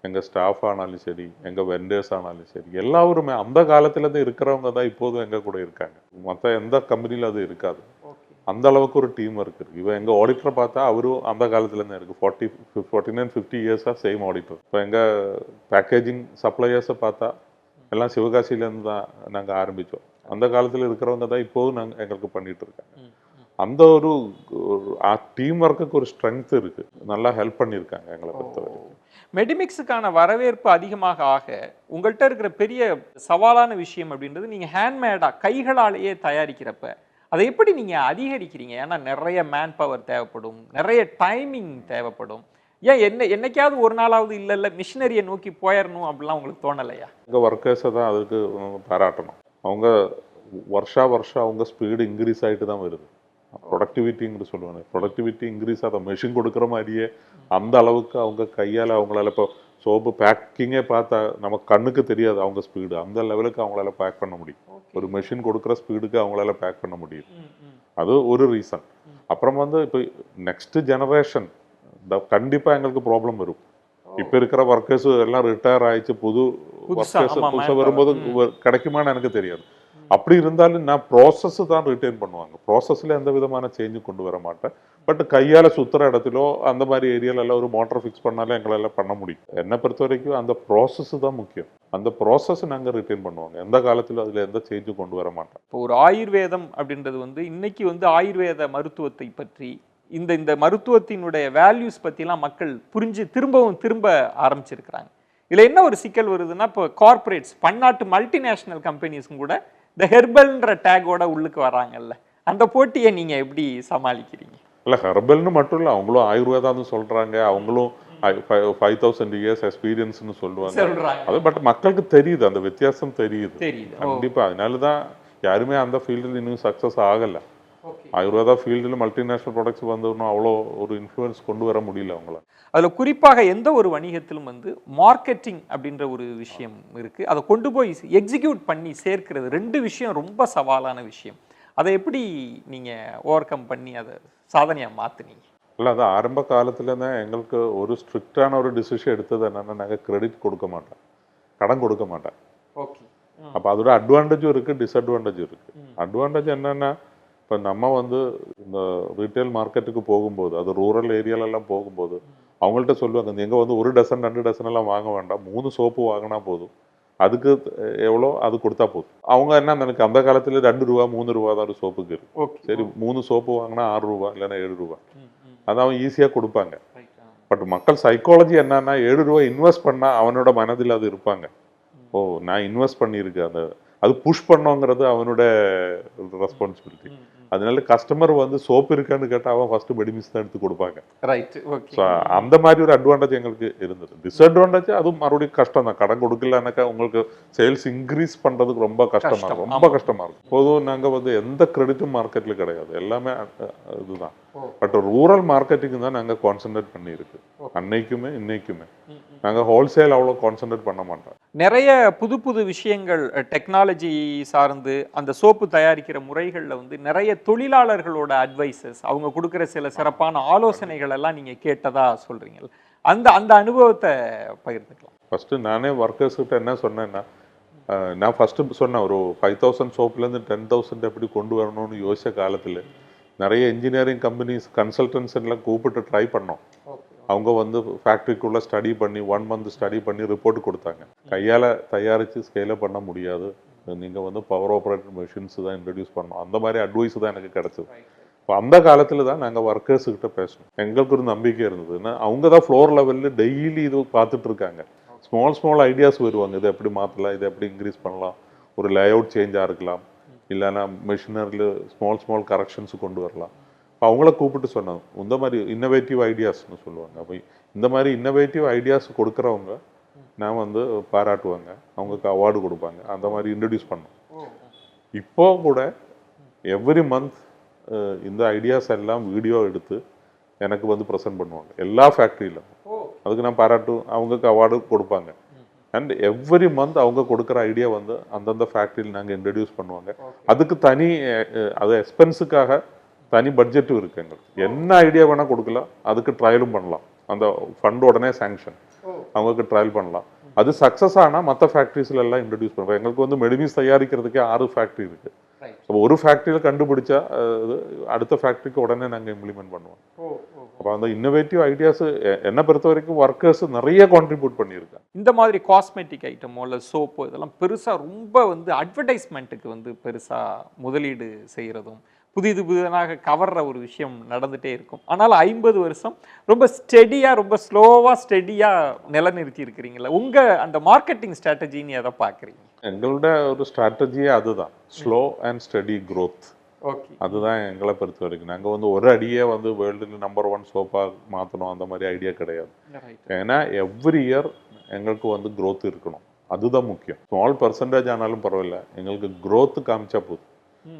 எங்க ஸ்டாஃப் ஆனாலும் சரி, எங்க வெண்டர்ஸ் ஆனாலும் சரி, எல்லாருமே அந்த காலத்துல இருந்து இருக்கிறவங்க தான் இப்போதும் எங்க கூட இருக்காங்க. மற்ற எந்த கம்பெனில அது இருக்காது. அந்த அளவுக்கு ஒரு டீம் ஒர்க் இருக்கு. இவன் எங்க ஆடிட்டரை பார்த்தா அவரும் அந்த காலத்துல இருந்து இருக்கு. 49-50 இயர்ஸா சேம் ஆடிட்டர். இப்போ எங்க பேக்கேஜிங் சப்ளையர்ஸை பார்த்தா எல்லாம் சிவகாசியில இருந்து தான் நாங்க ஆரம்பிச்சோம். அந்த காலத்துல இருக்கிறவங்க தான் இப்போதும் எங்களுக்கு பண்ணிட்டு இருக்காங்க. அந்த ஒரு டீம் ஒர்க்குக்கு ஒரு ஸ்ட்ரென்த் இருக்கு. நல்லா ஹெல்ப் பண்ணியிருக்காங்க எங்களை பொறுத்தவரைக்கும். மெடிமிக்ஸுக்கான வரவேற்பு அதிகமாக ஆக உங்கள்கிட்ட இருக்கிற பெரிய சவாலான விஷயம் அப்படின்றது நீங்க ஹேண்ட்மேடா கைகளாலேயே தயாரிக்கிறப்ப அதை எப்படி நீங்க அதிகரிக்கிறீங்க? ஏன்னா நிறைய மேன் பவர் தேவைப்படும், நிறைய டைமிங் தேவைப்படும். ஏன் என்னைக்காவது ஒரு நாளாவது இல்ல மிஷினரியை நோக்கி போயிடணும் அப்படிலாம் உங்களுக்கு தோணலையா? எங்கள் ஒர்க்கர்ஸை தான் அதுக்கு பாராட்டணும். அவங்க வருஷம் அவங்க ஸ்பீடு இன்க்ரீஸ் ஆகிட்டு தான் வருது. ப்ரொடக்டிவிட்டிங்கிற சொல்லுவாங்க, ப்ரொடக்டிவிட்டி இன்க்ரீஸ் ஆகும். மெஷின் கொடுக்குற மாதிரியே அந்த அளவுக்கு அவங்க கையால் அவங்களால இப்போ சோப்பு பேக்கிங்கே பார்த்தா நமக்கு கண்ணுக்கு தெரியாது அவங்க ஸ்பீடு. அந்த லெவலுக்கு அவங்களால பேக் பண்ண முடியும். ஒரு மெஷின் கொடுக்குற ஸ்பீடுக்கு அவங்களால பேக் பண்ண முடியும். அது ஒரு ரீசன். அப்புறம் இப்போ நெக்ஸ்ட் ஜெனரேஷன் கண்டிப்பாக எங்களுக்கு ப்ராப்ளம் வரும். இப்போ இருக்கிற ஒர்க்கர்ஸ் எல்லாம் ரிட்டையர் ஆயிடுச்சு, புது ஒர்க்கர்ஸ் புதுசாக வரும்போது கிடைக்குமான்னு எனக்கு தெரியாது. அப்படி இருந்தாலும் நான் ப்ராசஸ் தான் ரிட்டைன் பண்ணுவாங்க. ப்ராசஸில் எந்த விதமான சேஞ்சும் கொண்டு வர மாட்டேன். பட் கையால் சுற்றுற இடத்துலோ அந்த மாதிரி ஏரியாலெல்லாம் ஒரு மோட்டர் ஃபிக்ஸ் பண்ணாலும் எங்களால் பண்ண முடியும். என்னை பொறுத்த வரைக்கும் அந்த ப்ராசஸ் தான் முக்கியம். அந்த ப்ராசஸ் நாங்கள் ரிட்டைன் பண்ணுவாங்க. எந்த காலத்திலும் அதில் எந்த சேஞ்சும் கொண்டு வர மாட்டோம். இப்போ ஒரு ஆயுர்வேதம் அப்படின்றது இன்னைக்கு ஆயுர்வேத மருத்துவத்தை பற்றி இந்த மருத்துவத்தினுடைய வேல்யூஸ் பற்றிலாம் மக்கள் புரிஞ்சு திரும்ப ஆரம்பிச்சிருக்கிறாங்க. இதில் என்ன ஒரு சிக்கல் வருதுன்னா, இப்போ கார்பரேட்ஸ் பன்னாட்டு மல்டிநேஷனல் கம்பெனிஸும் கூட இந்த ஹெர்பல்ன்ற டேகோட உள்ளுக்கு வராங்கல்ல, அந்த போட்டியை நீங்க எப்படி சமாளிக்கிறீங்க? இல்லை, ஹெர்பல்னு மட்டும் இல்லை, அவங்களும் ஆயுர்வேதான்னு சொல்றாங்க. அவங்களும் 5000 years எக்ஸ்பீரியன்ஸ்னு சொல்லுவாங்க. அது பட் மக்களுக்கு தெரியுது, அந்த வித்தியாசம் தெரியுது கண்டிப்பா. அதனால தான் யாருமே அந்த ஃபீல்டில் இன்னும் சக்ஸஸ் ஆகலை. ஆயுர்வேதா ஃபீல்டில் மல்டிநேஷனல் ப்ராடக்ட்ஸ் வந்தோம்னா அவ்வளோ ஒரு இன்ஃப்ளூயன்ஸ் கொண்டு வர முடியல அவங்கள. அதில் குறிப்பாக எந்த ஒரு வணிகத்திலும் மார்க்கெட்டிங் அப்படின்ற ஒரு விஷயம் இருக்கு. அதை கொண்டு போய் எக்ஸிக்யூட் பண்ணி சேர்க்கிறது, ரெண்டு விஷயம் ரொம்ப சவாலான விஷயம். அதை எப்படி நீங்க ஓவர் கம் பண்ணி அதை சாதனையாக மாற்றினீங்க? இல்லை, அது ஆரம்ப காலத்துல தான் எங்களுக்கு ஒரு ஸ்ட்ரிக்டான ஒரு டிசிஷன் எடுத்தது என்னன்னா, நாங்கள் கிரெடிட் கொடுக்க மாட்டோம், கடன் கொடுக்க மாட்டேன். ஓகே. அப்போ அதோட அட்வான்டேஜும் இருக்குது, டிஸ்அட்வான்டேஜும் இருக்குது. அட்வான்டேஜ் என்னென்னா, இப்போ நம்ம இந்த ரீட்டைல் மார்க்கெட்டுக்கு போகும்போது, அது ரூரல் ஏரியாலெல்லாம் போகும்போது அவங்கள்ட்ட சொல்லுவாங்க, எங்கே ஒரு டசன் 2 டசன் எல்லாம் வாங்க வேண்டாம், 3 சோப்பு வாங்கினா போதும், அதுக்கு எவ்வளோ அது கொடுத்தா போதும். அவங்க என்ன எனக்கு அந்த காலத்தில் 2 ரூபா 3 ரூபா தான் ஒரு சோப்புக்கு இருக்கு. சரி, 3 சோப்பு வாங்கினா 6 ரூபா இல்லைன்னா 7 ரூபா, அது அவன் ஈஸியாக கொடுப்பாங்க. பட் மக்கள் சைக்காலஜி என்னன்னா, 7 ரூபா இன்வெஸ்ட் பண்ணால் அவனோட மனதில் அது இருப்பாங்க. ஓ, நான் இன்வெஸ்ட் பண்ணியிருக்கேன், அது புஷ் பண்ணோங்கிறது அவனோட ரெஸ்பான்சிபிலிட்டி. அதனால கஸ்டமர் சோப்பு இருக்கான்னு கேட்டால் அவன் ஃபர்ஸ்ட் மெடிமிஸ் தான் எடுத்து கொடுப்பாங்க. ஸோ அந்த மாதிரி ஒரு அட்வான்டேஜ் எங்களுக்கு இருந்தது. டிஸ்அட்வான்டேஜ் அதுவும் மறுபடியும் கஷ்டம் தான். கடன் கொடுக்கலனாக்கா உங்களுக்கு சேல்ஸ் இன்க்ரீஸ் பண்ணுறதுக்கு ரொம்ப கஷ்டமாக இருக்கும், ரொம்ப கஷ்டமாக இருக்கும். பொதுவாக நாங்கள் எந்த கிரெடிட்டும் மார்க்கெட்டில் கிடையாது, எல்லாமே இதுதான். பட் ரூரல் மார்க்கெட்டிங் தான் நாங்கள் கான்சென்ட்ரேட் பண்ணியிருக்கு அன்னைக்குமே இன்னைக்குமே. நாங்கள் ஹோல்சேல் அவ்வளோ கான்சென்ட்ரேட் பண்ண மாட்டோம். நிறைய புது விஷயங்கள் டெக்னாலஜி சார்ந்து அந்த சோப்பு தயாரிக்கிற முறைகளில் நிறைய தொழிலாளர்களோட அட்வைசஸ், அவங்க கொடுக்குற சில சிறப்பான ஆலோசனைகள் எல்லாம் நீங்க கேட்டதா சொல்றீங்க. அந்த அனுபவத்தை பகிர்ந்துக்கலாம். ஃபர்ஸ்ட் நானே ஒர்க்கர்ஸ் கிட்ட என்ன சொன்னேன்னா, நான் ஃபர்ஸ்ட் சொன்னேன், ஒரு 5000 சோப்புலேருந்து 10,000 எப்படி கொண்டு வரணும்னு யோசிச்ச காலத்தில் நிறைய இன்ஜினியரிங் கம்பெனிஸ் கன்சல்டன்ஸ் எல்லாம் கூப்பிட்டு ட்ரை பண்ணோம். அவங்க ஃபேக்ட்ரிக்குள்ளே ஸ்டடி பண்ணி 1 month ஸ்டடி பண்ணி ரிப்போர்ட் கொடுத்தாங்க. கையால் தயாரித்து ஸ்கேலப் பண்ண முடியாது, நீங்கள் பவர் ஆப்ரேட்டட் மெஷின்ஸ் தான் இன்ட்ரடியூஸ் பண்ணணும், அந்த மாதிரி அட்வைஸ் தான் எனக்கு கிடச்சிது. இப்போ அந்த காலத்தில் தான் நாங்கள் ஒர்க்கர்ஸுக்கிட்ட பேசணும். எங்களுக்கு ஒரு நம்பிக்கை இருந்ததுன்னா, அவங்க தான் ஃப்ளோர் லெவலில் டெய்லி இது பார்த்துட்டு இருக்காங்க. ஸ்மால் ஐடியாஸ் வருவாங்க, இதை எப்படி மாற்றலாம், இதை எப்படி இன்க்ரீஸ் பண்ணலாம், ஒரு லேஅவுட் சேஞ்சாக இருக்கலாம், இல்லைன்னா மிஷினரியில் ஸ்மால் கரெக்ஷன்ஸ் கொண்டு வரலாம். அவங்கள கூப்பிட்டு சொன்னாங்க, இந்த மாதிரி இன்னோவேட்டிவ் ஐடியாஸ்னு சொல்லுவாங்க. அப்போ இந்த மாதிரி இன்னோவேட்டிவ் ஐடியாஸ் கொடுக்குறவங்க நான் பாராட்டுவாங்க, அவங்களுக்கு அவார்டு கொடுப்பாங்க, அந்த மாதிரி இன்ட்ரடியூஸ் பண்ணோம். இப்போ கூட எவ்ரி மந்த் இந்த ஐடியாஸ் எல்லாம் வீடியோ எடுத்து எனக்கு ப்ரெசென்ட் பண்ணுவாங்க எல்லா ஃபேக்ட்ரியிலும். அதுக்கு நான் அவங்களுக்கு அவார்டு கொடுப்பாங்க. அண்ட் எவ்ரி மந்த் அவங்க கொடுக்குற ஐடியா அந்தந்த ஃபேக்ட்ரியில் நாங்கள் இன்ட்ரடியூஸ் பண்ணுவாங்க. அதுக்கு தனி அது எக்ஸ்பென்ஸுக்காக தனி பட்ஜெட்டும் இருக்குது எங்களுக்கு. என்ன ஐடியா வேணால் கொடுக்கலாம், அதுக்கு ட்ரையலும் பண்ணலாம். அந்த ஃபண்ட் உடனே சாங்ஷன், அவங்களுக்கு ட்ரையல் பண்ணலாம். அது சக்ஸஸ் ஆனால் மற்ற ஃபேக்ட்ரிஸ்ல எல்லாம் இன்ட்ரடியூஸ் பண்ணுவோம். எங்களுக்கு மெடிமிஸ் தயாரிக்கிறதுக்கே 6 ஃபேக்ட்ரி இருக்குது. அப்போ ஒரு ஃபேக்ட்ரியில் கண்டுபிடிச்சா அடுத்த ஃபேக்ட்ரிக்கு உடனே நாங்கள் இம்ப்ளிமெண்ட் பண்ணுவோம். அப்போ அந்த இன்னோவேட்டிவ் ஐடியாஸ் என்னை பொறுத்த வரைக்கும் ஒர்க்கர்ஸ் நிறைய கான்ட்ரிபியூட் பண்ணியிருக்காங்க. இந்த மாதிரி காஸ்மெட்டிக் ஐட்டமோ இல்லை சோப்போ இதெல்லாம் பெருசாக ரொம்ப அட்வர்டைஸ்மெண்ட்டுக்கு பெருசாக முதலீடு செய்கிறதும் புதிதாக கவர்ற ஒரு விஷயம் நடந்துகிட்டே இருக்கும். ஆனால் 50 வருஷம் ரொம்ப ஸ்டெடியாக, ரொம்ப ஸ்லோவாக நிலைநிறுத்தி இருக்கிறீங்களா? உங்கள் அந்த மார்க்கெட்டிங் ஸ்ட்ராட்டஜின்னு எதை பார்க்குறீங்க? எங்களோட ஒரு ஸ்ட்ராட்டஜியே அதுதான், slow and steady growth. Okay. அதுதான் எங்களை பொறுத்த வரைக்கும். நாங்கள் வந்து ஒரு அடியே வந்து வேர்ல்டு நம்பர் 1 சோப்பாக மாற்றணும் அந்த மாதிரி ஐடியா கிடையாது. ரைட். ஏன்னா எவ்ரி இயர் எங்களுக்கு வந்து growth இருக்கணும். அதுதான் முக்கியம். ஸ்மால் பர்சன்டேஜ் ஆனாலும் பரவாயில்ல, எங்களுக்கு growth காமிச்சா போதும்.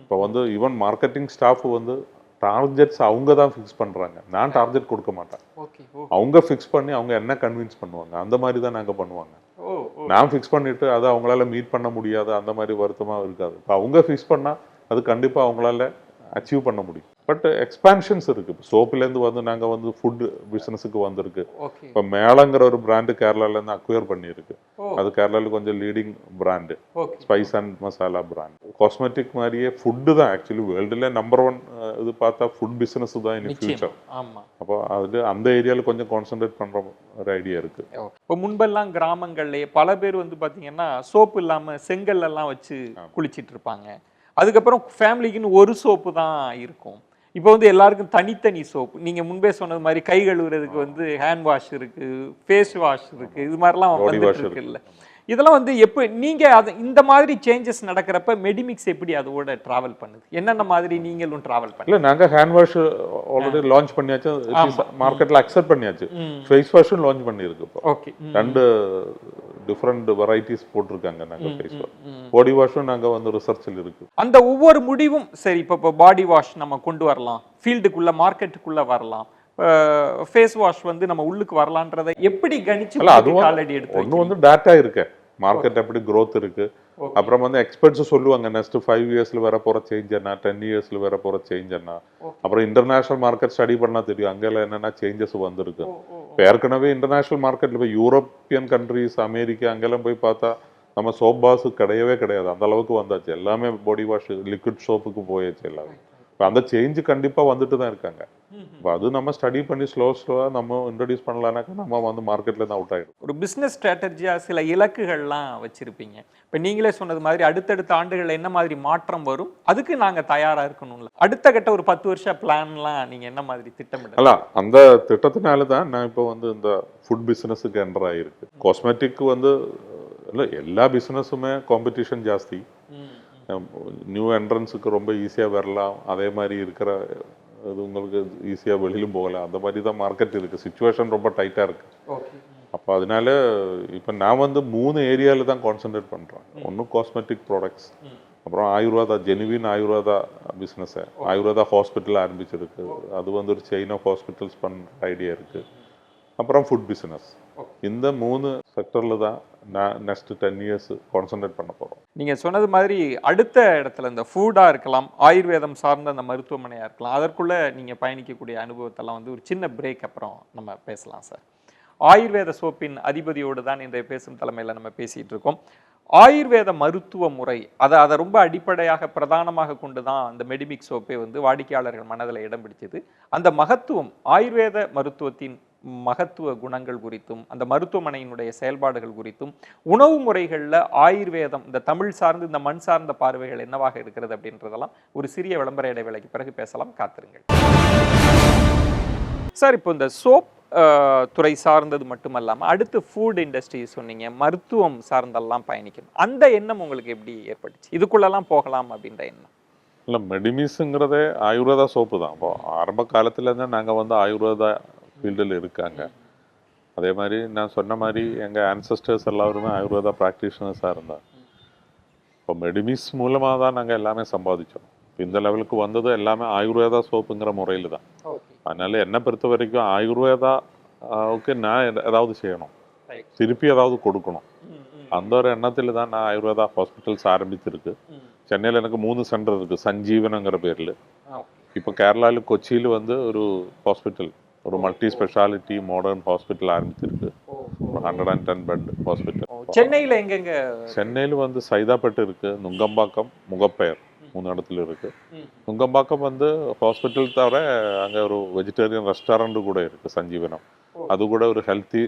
இப்போ வந்து ஈவன் மார்க்கெட்டிங் ஸ்டாஃப் வந்து டார்கெட்ஸ் அவங்க தான் ஃபிக்ஸ் பண்ணுறாங்க. நான் டார்கெட் கொடுக்க மாட்டேன். ஓகே. ஓ. அவங்க ஃபிக்ஸ் பண்ணி அவங்க என்ன கன்வின்ஸ் பண்ணுவாங்க அந்த மாதிரி தான் நாங்கள் பண்ணுவாங்க. ஓ. ஓ. நான் ஃபிக்ஸ் பண்ணிட்டு அதை அவங்களால மீட் பண்ண முடியாது அந்த மாதிரி வருத்தமாக இருக்காது. இப்போ அவங்க ஃபிக்ஸ் பண்ணால் அது கண்டிப்பாக அவங்களால அச்சீவ் பண்ண முடியும். பட் எக்ஸ்பான்ஷன்ஸ் இருக்கு. இப்போ சோப்புலேருந்து வந்து நாங்கள் வந்து ஃபுட் பிஸ்னஸுக்கு வந்திருக்கு. ஓகே. இப்போ மேளங்கிற ஒரு பிராண்டு கேரளாலேருந்து அக்வயர் பண்ணியிருக்கு. ஓ. அது கேரளாவில் கொஞ்சம் leading brand, okay. Spice and masala brand. Cosmetic மாதிரியே ஃபுட்டு தான் ஆக்சுவலி வேர்ல்டுல நம்பர் 1 இது பார்த்தா ஃபுட் பிஸ்னஸ் தான் இன் ஃபியூச்சர். ஆமா. அப்போ அது அந்த ஏரியாவில் கொஞ்சம் கான்சென்ட்ரேட் பண்ணுற ஒரு ஐடியா இருக்கு. இப்போ முன்பெல்லாம் கிராமங்கள்லயே பல பேர் வந்து பாத்தீங்கன்னா சோப்பு இல்லாம செங்கல் எல்லாம் வச்சு குளிச்சிட்டு இருப்பாங்க. அதுக்கப்புறம் ஃபேமிலிக்குன்னு ஒரு சோப்பு தான் இருக்கும். இப்போ வந்து எல்லாருக்கும் தனித்தனி சோப்பு. நீங்க முன்பே சொன்னது மாதிரி கை கழுவுறதுக்கு வந்து ஹேண்ட் வாஷ் இருக்கு, ஃபேஸ் வாஷ் இருக்கு, இது மாதிரிலாம் வந்துட்டு இருக்குல்ல. இதெல்லாம் வந்து எப்போ நீங்க அது இந்த மாதிரி சேஞ்சஸ் நடக்கிறப்ப மெடிமிக்ஸ் எப்படி அதோட டிராவல் பண்ணுது? என்னென்ன மாதிரி நீங்களும் டிராவல் பண்ணி? இல்லை, நாங்கள் ஹேண்ட் வாஷ் ஆல்ரெடி லான்ச் பண்ணியாச்சு, மார்க்கெட்டில் அக்செப்ட் பண்ணியாச்சு. ஃபேஸ் வாஷும் லான்ச் பண்ணியிருக்கு. இப்போ ஓகே. 2 டிஃப்ரெண்ட் வெரைட்டிஸ் போட்டிருக்காங்க. நாங்கள் ஃபேஸ் வாஷ், பாடி வாஷும் நாங்கள் வந்து ரிசர்ச்சில் இருக்கு. அந்த ஒவ்வொரு முடிவும் சரி, இப்போ பாடி வாஷ் நம்ம கொண்டு வரலாம், ஃபீல்டுக்குள்ள மார்க்கெட்டுக்குள்ள வரலாம், ஃபேஸ் வாஷ் வந்து நம்ம உள்ளுக்கு வரலான்றதை எப்படி கணிச்சு காலடி எடுத்து? ஒன்று வந்து டேட்டா இருக்கு, மார்க்கெட் எப்படி growth இருக்கு. அப்புறம் வந்து எக்ஸ்பர்ட்ஸ் சொல்லுவாங்க நெக்ஸ்ட் 5 இயர்ஸ்ல வர போற சேஞ்ச் என்ன, 10 இயர்ஸ்ல வர போற சேஞ்ச் என்ன. அப்புறம் இன்டர்நேஷனல் மார்க்கெட் ஸ்டடி பண்ணா தெரியும் அங்கெல்லாம் என்னென்ன சேஞ்சஸ் வந்திருக்கு. இப்போ ஏற்கனவே இன்டர்நேஷனல் மார்க்கெட்ல இப்போ யூரோப்பியன் கண்ட்ரிஸ், அமெரிக்கா அங்கெல்லாம் போய் பார்த்தா நம்ம சோப் பாஸ் கிடையவே கிடையாது. அந்த அளவுக்கு வந்தாச்சு. எல்லாமே பாடி வாஷ், லிக்விட் சோப்புக்கு போயாச்சு எல்லாமே. இப்போ அந்த சேஞ்சு கண்டிப்பா வந்துட்டு தான் இருக்காங்க. இப்போ அது நம்ம ஸ்டடி பண்ணி ஸ்லோவா நம்ம இன்ட்ரடியூஸ் பண்ணலாம்னாக்கா நம்ம வந்து மார்க்கெட்ல தான் அவுட் ஆகிடும். ஒரு பிஸ்னஸ் ஸ்ட்ராட்டஜியா சில இலக்குகள்லாம் வச்சிருப்பீங்க. இப்போ நீங்களே சொன்னது மாதிரி அடுத்தடுத்த ஆண்டுகளில் என்ன மாதிரி மாற்றம் வரும், அதுக்கு நாங்க தயாரா இருக்கணும்ல. அடுத்த கட்ட ஒரு 10 வருஷ பிளான்லாம் நீங்க என்ன மாதிரி திட்டமிடலாம்? அல்ல, அந்த திட்டத்தினால தான் நான் இப்போ வந்து இந்த ஃபுட் பிஸ்னஸுக்கு என்டர் ஆகிருக்கு. காஸ்மெட்டிக் வந்து இல்லை, எல்லா பிஸ்னஸுமே காம்படிஷன் ஜாஸ்தி. நியூ என்ட்ரன்ஸுக்கு ரொம்ப ஈஸியாக வரலாம், அதே மாதிரி இருக்கிற இது உங்களுக்கு ஈஸியாக வெளியிலும் போகலாம். அந்த மாதிரி தான் மார்க்கெட் இருக்குது. சுச்சுவேஷன் ரொம்ப டைட்டாக இருக்குது. அப்போ அதனால இப்போ நான் வந்து 3 ஏரியாவில் தான் கான்சென்ட்ரேட் பண்ணுறேன். ஒன்று காஸ்மெட்டிக் ப்ராடக்ட்ஸ், அப்புறம் ஆயுர்வேதா, ஜெனுவின் ஆயுர்வேதா பிஸ்னஸை ஆயுர்வேதா ஹாஸ்பிட்டல் ஆரம்பிச்சிருக்கு. அது வந்து ஒரு செயின் ஆஃப் ஹாஸ்பிட்டல்ஸ் பண்ணுற ஐடியா இருக்குது. அப்புறம் ஃபுட் பிஸ்னஸ். இந்த 3 செக்டரில் தான் நான் நெக்ஸ்ட் 10 இயர்ஸ் கான்சென்ட்ரேட் பண்ண போகிறோம். நீங்கள் சொன்னது மாதிரி அடுத்த இடத்துல இந்த ஃபுட்டாக இருக்கலாம், ஆயுர்வேதம் சார்ந்த அந்த மருத்துவமனையாக இருக்கலாம், அதற்குள்ளே நீங்கள் பயணிக்கக்கூடிய அனுபவத்தெல்லாம் வந்து ஒரு சின்ன பிரேக் அப்புறம் நம்ம பேசலாம் சார். ஆயுர்வேத சோப்பின் அதிபதியோடு தான் இன்றைய பேசும் தலைமையில் நம்ம பேசிகிட்டு இருக்கோம். ஆயுர்வேத மருத்துவ முறை அதை ரொம்ப அடிப்படையாக பிரதானமாக கொண்டு தான் அந்த மெடிமிக் சோப்பே வந்து வாடிக்கையாளர்கள் மனதில் இடம் பிடிச்சது. அந்த மகத்துவம், ஆயுர்வேத மருத்துவத்தின் மகத்துவ குணங்கள் குறித்தும் அந்த மருத்துவமனையினுடைய செயல்பாடுகள் குறித்தும் உணவு முறைகளில் ஆயுர்வேதம், இந்த தமிழ் சார்ந்து இந்த மண் சார்ந்த பார்வைகள் என்னவாக இருக்கிறது அப்படின்றதெல்லாம் ஒரு சிறிய விளம்பர இடைவேளைக்கு பிறகு பேசலாம். காத்திருங்கள் சார். இப்போ இந்த சோப் துறை சார்ந்தது மட்டுமல்லாமல் அடுத்து ஃபுட் இண்டஸ்ட்ரி சொன்னீங்க, மருத்துவம் சார்ந்தெல்லாம் பயணிக்கணும், அந்த எண்ணம் உங்களுக்கு எப்படி ஏற்பட்டுச்சு? இதுக்குள்ளெல்லாம் போகலாம் அப்படின்ற எண்ணம்? இல்லை, மெடிமிஸுங்கிறதே ஆயுர்வேதா சோப்பு தான். இப்போ ஆரம்ப காலத்துலேருந்து நாங்கள் வந்து ஆயுர்வேதா ஃபீல்டில் இருக்காங்க. அதே மாதிரி நான் சொன்ன மாதிரி எங்கள் ஆன்சஸ்டர்ஸ் எல்லாருமே ஆயுர்வேதா ப்ராக்டிஷனர்ஸாக இருந்தாங்க. இப்போ மெடிமிஸ் மூலமாக தான் நாங்கள் எல்லாமே சம்பாதிச்சோம். இந்த லெவலுக்கு வந்தது எல்லாமே ஆயுர்வேதா சோப்புங்கிற முறையில் தான். அதனால என்னை பொறுத்த வரைக்கும் ஆயுர்வேதாவுக்கு நான் ஏதாவது செய்யணும், திருப்பி ஏதாவது கொடுக்கணும், அந்த ஒரு எண்ணத்தில் தான் நான் ஆயுர்வேதா ஹாஸ்பிட்டல்ஸ் ஆரம்பிச்சிருக்கு. சென்னையில் எனக்கு 3 சென்டர் இருக்குது சஞ்சீவனங்கிற பேரில். இப்போ கேரளாவில் கொச்சியில் வந்து ஒரு ஹாஸ்பிட்டல், ஒரு மல்டி ஸ்பெஷாலிட்டி மாடர்ன் ஹாஸ்பிட்டல் ஆரம்பிச்சிருக்கு. 110 பெட் ஹாஸ்பிட்டல். சென்னையில் எங்கெங்க? சென்னையில் வந்து சைதாப்பேட்டு இருக்குது, நுங்கம்பாக்கம், முகப்பெயர் 3 இடத்துல இருக்குது. நுங்கம்பாக்கம் வந்து ஹாஸ்பிட்டல் தவிர அங்கே ஒரு வெஜிடேரியன் ரெஸ்டாரண்ட் கூட இருக்குது, சஞ்சீவனம். அது கூட ஒரு ஹெல்த்தி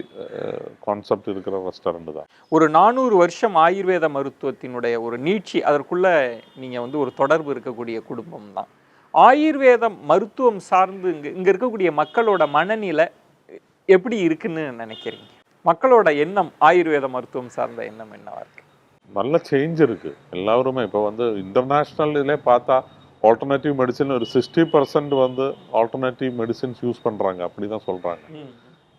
கான்செப்ட் இருக்கிற ரெஸ்டாரண்ட் தான். ஒரு 400 வருஷம் ஆயுர்வேத மருத்துவத்தினுடைய ஒரு நீட்சி, அதற்குள்ள நீங்கள் வந்து ஒரு தொடர்பு இருக்கக்கூடிய குடும்பம் தான். ஆயுர்வேத மருத்துவம் சார்ந்து இங்கே இருக்கக்கூடிய மக்களோட மனநிலை எப்படி இருக்குன்னு நினைக்கிறீங்க? மக்களோட எண்ணம் ஆயுர்வேத மருத்துவம் சார்ந்த எண்ணம் என்னவா இருக்கு? நல்ல சேஞ்ச் இருக்குது. எல்லாருமே இப்போ வந்து இன்டர்நேஷ்னல்லே பார்த்தா ஆல்டர்னேட்டிவ் மெடிசன் ஒரு 60% வந்து ஆல்டர்னேட்டிவ் மெடிசின்ஸ் யூஸ் பண்ணுறாங்க, அப்படி தான் சொல்கிறாங்க.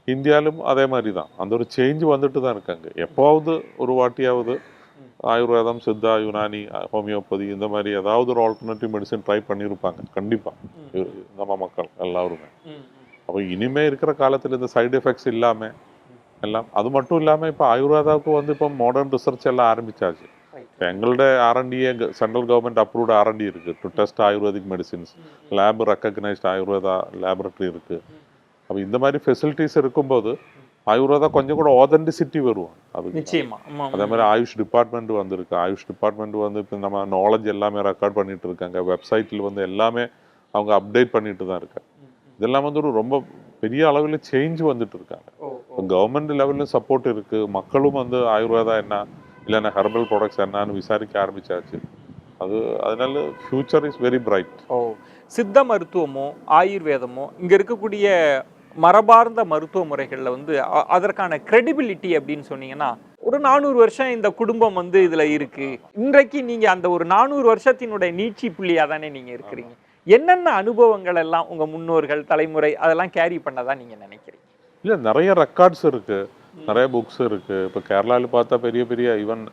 இந்தியாவிலும் அதே மாதிரி தான், அந்த ஒரு சேஞ்ச் வந்துட்டு தான் இருக்காங்க. எப்போவாவது ஒரு வாட்டியாவது ஆயுர்வேதம், சித்தா, யுனானி, ஹோமியோபதி இந்த மாதிரி ஏதாவது ஒரு ஆல்டர்னேட்டிவ் மெடிசன் ட்ரை பண்ணியிருப்பாங்க கண்டிப்பாக நம்ம மக்கள் எல்லாருமே. அப்போ இனிமே இருக்கிற காலத்தில் இந்த சைடு எஃபெக்ட்ஸ் இல்லாமல் எல்லாம், அது மட்டும் இல்லாமல் இப்போ ஆயுர்வேதாவுக்கு வந்து இப்போ மாடர்ன் ரிசர்ச் எல்லாம் ஆரம்பிச்சாச்சு. இப்போ எங்களுடைய ஆர்என்டிஏ சென்ட்ரல் கவர்மெண்ட் அப்ரூவ்டு ஆர்என்டி இருக்குது to test ayurvedic medicines, lab recognised Ayurveda laboratory இருக்குது. அப்போ இந்த மாதிரி ஃபெசிலிட்டிஸ் இருக்கும்போது ஆயுர்வேதா கொஞ்சம் கூட ஆதென்டிசிட்டி வரும். அது நிச்சயமா. அதே மாதிரி ஆயுஷ் டிபார்ட்மெண்ட் வந்திருக்கு. ஆயுஷ் டிபார்ட்மெண்ட் வந்து இப்போ நம்ம நாலேஜ் எல்லாமே ரெக்கார்ட் பண்ணிட்டு இருக்காங்க. வெப்சைட்டில் வந்து எல்லாமே அவங்க அப்டேட் பண்ணிட்டு தான் இருக்காங்க. இதெல்லாம் வந்து ஒரு ரொம்ப பெரிய அளவில் சேஞ்ச் வந்துட்டு இருக்காங்க. கவர்மெண்ட் லெவல்லையும் சப்போர்ட் இருக்கு. மக்களும் வந்து ஆயுர்வேதா என்ன இல்லைன்னா ஹெர்பல் ப்ராடக்ட்ஸ் என்னன்னு விசாரிக்க ஆரம்பிச்சாச்சு. அதனால ஃபியூச்சர் இஸ் வெரி பிரைட். சித்த மருத்துவமோ ஆயுர்வேதமோ இங்க இருக்கக்கூடிய மரபார்ந்த மருத்துவ முறைகள்ல வந்து அதற்கான கிரெடிபிலிட்டி அப்படின்னு சொன்னீங்கன்னா, ஒரு 400 வருஷம் இந்த குடும்பம் வந்து இதுல இருக்கு. இன்றைக்கு நீங்க அந்த ஒரு 400 வருஷத்தினுடைய நீட்சி புள்ளியா தானே நீங்க இருக்கிறீங்க. என்னென்ன அனுபவங்கள் எல்லாம் உங்க முன்னோர்கள் தலைமுறை அதெல்லாம் கேரி பண்ணதா நீங்க நினைக்கிறீங்க? இல்லை, நிறைய ரெக்கார்ட்ஸ் இருக்கு, நிறைய புக்ஸ் இருக்கு. இப்போ கேரளாவில் பார்த்தா பெரிய பெரிய ஈவன்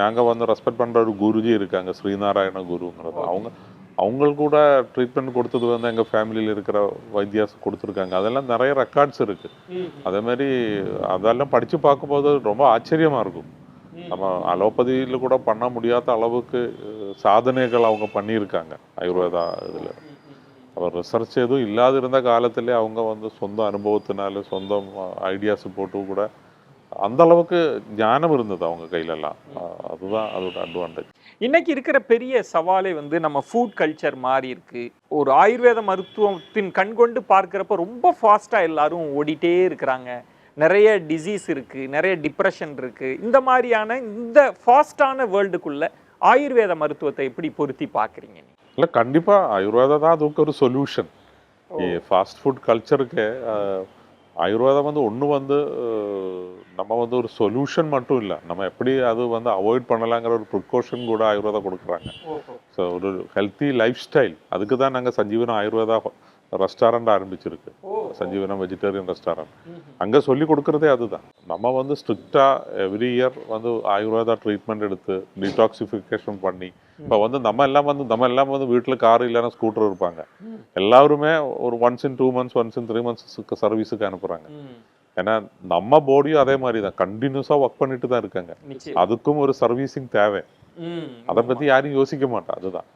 நாங்கள் வந்து ரெஸ்பெக்ட் பண்ணுற ஒரு குருஜி இருக்காங்க, ஸ்ரீநாராயண குருங்கிறது. அவங்களுக்கு கூட ட்ரீட்மெண்ட் கொடுத்தது வந்து எங்கள் ஃபேமிலியில் இருக்கிற வைத்தியாஸ் கொடுத்துருக்காங்க. அதெல்லாம் நிறைய ரெக்கார்ட்ஸ் இருக்கு. அதே மாதிரி அதெல்லாம் படித்து பார்க்கும்போது ரொம்ப ஆச்சரியமாக இருக்கும். நம்ம அலோபதியில் கூட பண்ண முடியாத அளவுக்கு சாதனைகள் அவங்க பண்ணியிருக்காங்க ஆயுர்வேதா இதில். அவர் ரிசர்ச் எதுவும் இல்லாத இருந்த காலத்திலே அவங்க வந்து சொந்த அனுபவத்தினால சொந்த ஐடியாஸ் போட்டு கூட அந்த அளவுக்கு ஞானம் இருந்தது அவங்க கையிலெல்லாம். அதுதான் அதோட அட்வான்டேஜ். இன்னைக்கு இருக்கிற பெரிய சவாலே வந்து நம்ம ஃபுட் கல்ச்சர் மாறி இருக்கு. ஒரு ஆயுர்வேத மருத்துவத்தின் கண்கொண்டு பார்க்கிறப்ப ரொம்ப ஃபாஸ்டா எல்லாரும் ஓடிட்டே இருக்கிறாங்க. நிறைய டிசீஸ் இருக்கு, நிறைய டிப்ரெஷன் இருக்கு. இந்த மாதிரியான இந்த ஃபாஸ்டான வேர்ல்டுக்குள்ள ஆயுர்வேத மருத்துவத்தை எப்படி பொருத்தி பார்க்குறீங்க? இல்லை, கண்டிப்பாக ஆயுர்வேதா தான் அதுக்கு ஒரு சொல்யூஷன். ஃபாஸ்ட் ஃபுட் கல்ச்சருக்கு ஆயுர்வேதம் வந்து ஒன்று வந்து நம்ம வந்து ஒரு சொல்யூஷன் மட்டும் இல்லை, நம்ம எப்படி அது வந்து அவாய்ட் பண்ணலாங்கிற ஒரு ப்ரிகாஷன் கூட ஆயுர்வேதா கொடுக்குறாங்க. ஸோ ஒரு ஹெல்த்தி லைஃப் ஸ்டைல், அதுக்கு தான் நாங்கள் சஞ்சீவனம் ஆயுர்வேதா ரெஸ்டாரண்ட் ஆரம்பிச்சிருக்கு. சஞ்சீவனம் வெஜிடேரியன் ரெஸ்டாரண்ட். அங்கே சொல்லி கொடுக்குறதே அதுதான். நம்ம வந்து ஸ்ட்ரிக்டாக எவ்ரி இயர் வந்து ஆயுர்வேதா ட்ரீட்மெண்ட் எடுத்து டீடாக்சிஃபிகேஷன் பண்ணி, இப்போ வந்து நம்ம எல்லாம் வந்து வீட்டில் கார் இல்லைன்னா ஸ்கூட்டர் இருப்பாங்க. எல்லாருமே ஒரு once in 2 months, once in 3 months சர்வீஸுக்கு அனுப்புகிறாங்க. ஏன்னா நம்ம பாடியும் அதே மாதிரி தான் கண்டினியூஸாக ஒர்க் பண்ணிட்டு தான் இருக்காங்க. அதுக்கும் ஒரு சர்வீசிங் தேவை. அதை பற்றி யாரும் யோசிக்க மாட்டா. அதுதான்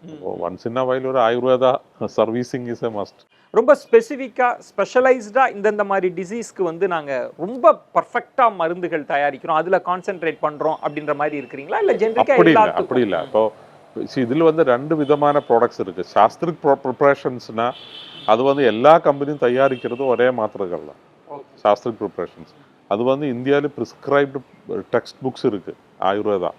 ஒன்ஸ் இன் அ வைல் ஒரு Ayurveda servicing is a must. ரொம்ப ஸ்பெசிஃபிக்கா ஸ்பெஷலைஸ்டா இந்த மாதிரி டிசீஸ்க்கு வந்து நாங்க ரொம்ப பர்ஃபெக்டா மருந்துகள் தயாரிக்கிறோம், அதுல கான்சென்ட்ரேட் பண்றோம் அப்படின்ற மாதிரி இருக்கிறீங்களா? இல்ல ஜெனரிக்கா அப்படி இல்லை. இப்போ இதில் வந்து 2 விதமான ப்ராடக்ட்ஸ் இருக்கு. சாஸ்திரிக் ப்ரிப்பரேஷன்ஸ்னா அது வந்து எல்லா கம்பெனியும் தயாரிக்கிறது ஒரே மாத்திரைகள் தான், சாஸ்திரிக் ப்ரிப்பரேஷன்ஸ். அது வந்து இந்தியாவில் ப்ரிஸ்கிரைப்டு டெக்ஸ்ட் புக்ஸ் இருக்கு ஆயுர்வேதா.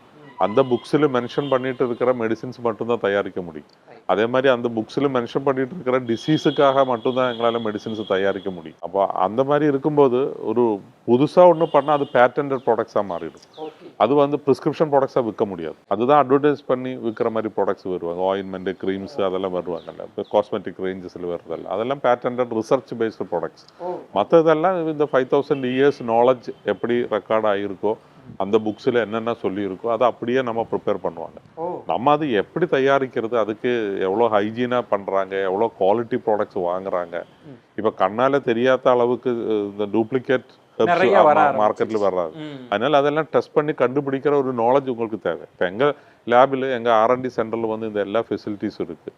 அந்த புக்ஸில் மென்ஷன் பண்ணிட்டு இருக்கிற மெடிசின்ஸ் மட்டும்தான் தயாரிக்க முடியும். அதே மாதிரி அந்த புக்ஸில் மென்ஷன் பண்ணிட்டு இருக்கிற டிசீஸுக்காக மட்டும்தான் எங்களால் மெடிசின்ஸ் தயாரிக்க முடியும். அப்போ அந்த மாதிரி இருக்கும்போது ஒரு புதுசாக ஒன்று பண்ணால் அது பேட்டன்ட் ப்ராடக்ட்ஸாக மாறிடும். அது வந்து ப்ரிஸ்கிரிப்ஷன் ப்ராடக்ட்ஸாக விற்க முடியாது. அதுதான் அட்வர்டைஸ் பண்ணி விற்கிற மாதிரி ப்ராடக்ட்ஸ் வருவாங்க. ஆயின்மெண்ட், க்ரீம்ஸ் அதெல்லாம் வருவாங்கல்ல, இப்போ காஸ்மெட்டிக் ரேஞ்சஸில் வருதல்ல, அதெல்லாம் பேட்டன்ட் ரிசர்ச் பேஸ்டு ப்ராடக்ட்ஸ். மற்றதெல்லாம் இந்த 5000 years நாலேஜ் எப்படி ரெக்கார்ட் ஆகிருக்கோ, அந்த புக்ஸில் என்னென்ன சொல்லியிருக்கோ அதை அப்படியே நம்ம ப்ரிப்பேர் பண்ணுவாங்க. நம்ம அது எப்படி தயாரிக்கிறது, அதுக்கு எவ்வளோ ஹைஜீனாக பண்ணுறாங்க, எவ்வளோ குவாலிட்டி ப்ராடக்ட்ஸ் வாங்குறாங்க. இப்போ கண்ணால் தெரியாத அளவுக்கு இந்த டூப்ளிகேட் மார்க்கெட்டில் வர்றாரு. அதனால அதெல்லாம் டெஸ்ட் பண்ணி கண்டுபிடிக்கிற ஒரு நாலேஜ் உங்களுக்கு தேவை. இப்போ எங்கள் லேபில் எங்கள் R&D சென்டரில் வந்து இந்த எல்லா ஃபெசிலிட்டிஸும் இருக்குது.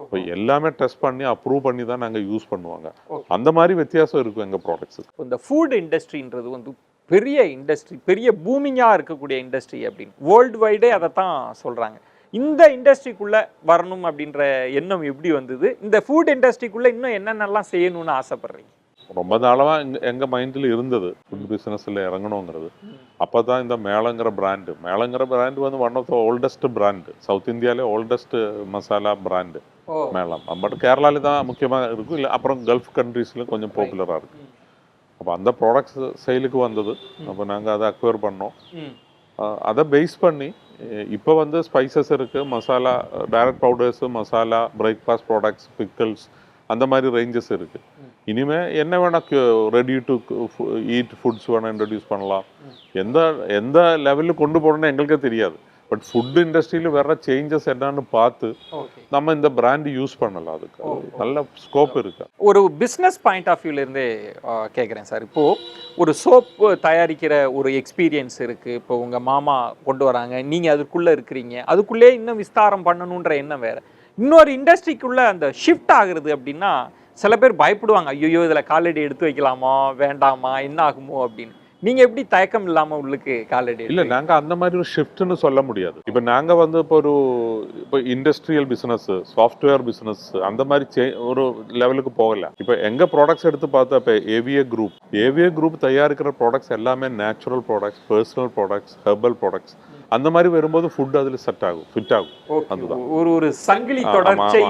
இப்போ எல்லாமே டெஸ்ட் பண்ணி அப்ரூவ் பண்ணி தான் நாங்கள் யூஸ் பண்ணுவாங்க. அந்த மாதிரி வித்தியாசம் இருக்கும் எங்கள் ப்ராடக்ட்ஸுக்கு. இந்த ஃபுட் இண்டஸ்ட்ரின்றது வந்து பெரிய இண்டஸ்ட்ரி, பெரிய பூமிங்காக இருக்கக்கூடிய இண்டஸ்ட்ரி அப்படின்னு வேர்ல்டு வைடே அதை தான் சொல்கிறாங்க. இந்த இண்டஸ்ட்ரிக்குள்ளே வரணும் அப்படின்ற எண்ணம் எப்படி வந்தது? இந்த ஃபுட் இண்டஸ்ட்ரிக்குள்ளே இன்னும் என்னென்னலாம் செய்யணும்னு ஆசைப்படுறீங்க? ரொம்ப நாளாக எங்கள் மைண்டில் இருந்தது ஃபுட் பிஸ்னஸில் இறங்கணுங்கிறது. அப்போ தான் இந்த மேளங்கிற பிராண்டு வந்து one of the oldest brand, south இந்தியாவிலே oldest masala brand Melam. But கேரளாவில் தான் முக்கியமாக இருக்கும், இல்லை அப்புறம் கல்ஃப் கண்ட்ரீஸில் கொஞ்சம் பாப்புலராக இருக்குது. அப்போ அந்த ப்ராடக்ட்ஸ் சேலுக்கு வந்தது. அப்போ நாங்கள் அதை அக்வயர் பண்ணோம். அதை பேஸ் பண்ணி இப்போ வந்து ஸ்பைசஸ் இருக்குது, masala, direct powders, masala, breakfast products, pickles, அந்த மாதிரி ரேஞ்சஸ் இருக்குது. இனிமேல் என்ன வேணால் ரெடி டு ஈட் ஃபுட்ஸ் வேணால் இன்ட்ரடியூஸ் பண்ணலாம். எந்த எந்த லெவலில் கொண்டு போகணுன்னு எங்களுக்கே தெரியாது. பட் ஃபுட் இண்டஸ்ட்ரியில் வர்ற சேஞ்சஸ் என்னன்னு பார்த்து நம்ம இந்த பிராண்ட் யூஸ் பண்ணலாம். அதுக்கு நல்ல ஸ்கோப் இருக்கு. ஒரு பிஸ்னஸ் பாயிண்ட் ஆஃப் வியூலேருந்தே கேட்குறேன் சார். இப்போது ஒரு சோப்பு தயாரிக்கிற ஒரு எக்ஸ்பீரியன்ஸ் இருக்குது. இப்போ உங்கள் மாமா கொண்டு வராங்க, நீங்கள் அதுக்குள்ளே இருக்கிறீங்க, அதுக்குள்ளே இன்னும் விஸ்தாரம் பண்ணணுன்ற எண்ணம் வேறு. இன்னொரு இண்டஸ்ட்ரிக்குள்ளே அந்த ஷிஃப்ட் ஆகுறது அப்படின்னா சில பேர் பயப்படுவாங்க, ஐயோ இதில் காலடி எடுத்து வைக்கலாமா வேண்டாமா என்ன ஆகுமோ அப்படின்னு. நீங்கள் எப்படி தயக்கம் இல்லாமல் உள்ளுக்கு காலடி? இல்லை, நாங்கள் அந்த மாதிரி ஒரு ஷிஃப்ட்னு சொல்ல முடியாது. இப்போ நாங்கள் வந்து இப்போ இண்டஸ்ட்ரியல் பிஸ்னஸ், சாஃப்ட்வேர் பிஸ்னஸ் அந்த மாதிரி ஒரு லெவலுக்கு போகல. இப்போ எங்கள் ப்ராடக்ட்ஸ் எடுத்து பார்த்தா இப்போ ஏவிஏ குரூப் தயாரிக்கிற ப்ராடக்ட்ஸ் எல்லாமே natural products, personal products, herbal products. அந்த மாதிரி வரும்போது ஃபுட் அதில் ஃபிட் ஆகும். அதுதான் ஒரு சங்கிலி தொடர்ச்சி,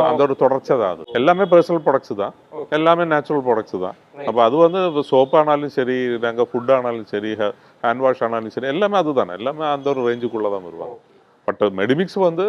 அந்த ஒரு தொடர்ச்சி தான். அது எல்லாமே பர்சனல் ப்ராடக்ட்ஸ் தான், எல்லாமே நேச்சுரல் ப்ராடக்ட்ஸ் தான். அப்போ அது வந்து சோப் ஆனாலும் சரி, நாங்கள் ஃபுட் ஆனாலும் சரி, ஹேண்ட் வாஷ் ஆனாலும் சரி, எல்லாமே அதுதானே, எல்லாமே அந்த ஒரு ரேஞ்சுக்குள்ளே தான் வருவாங்க. பட் மெடிமிக்ஸ் வந்து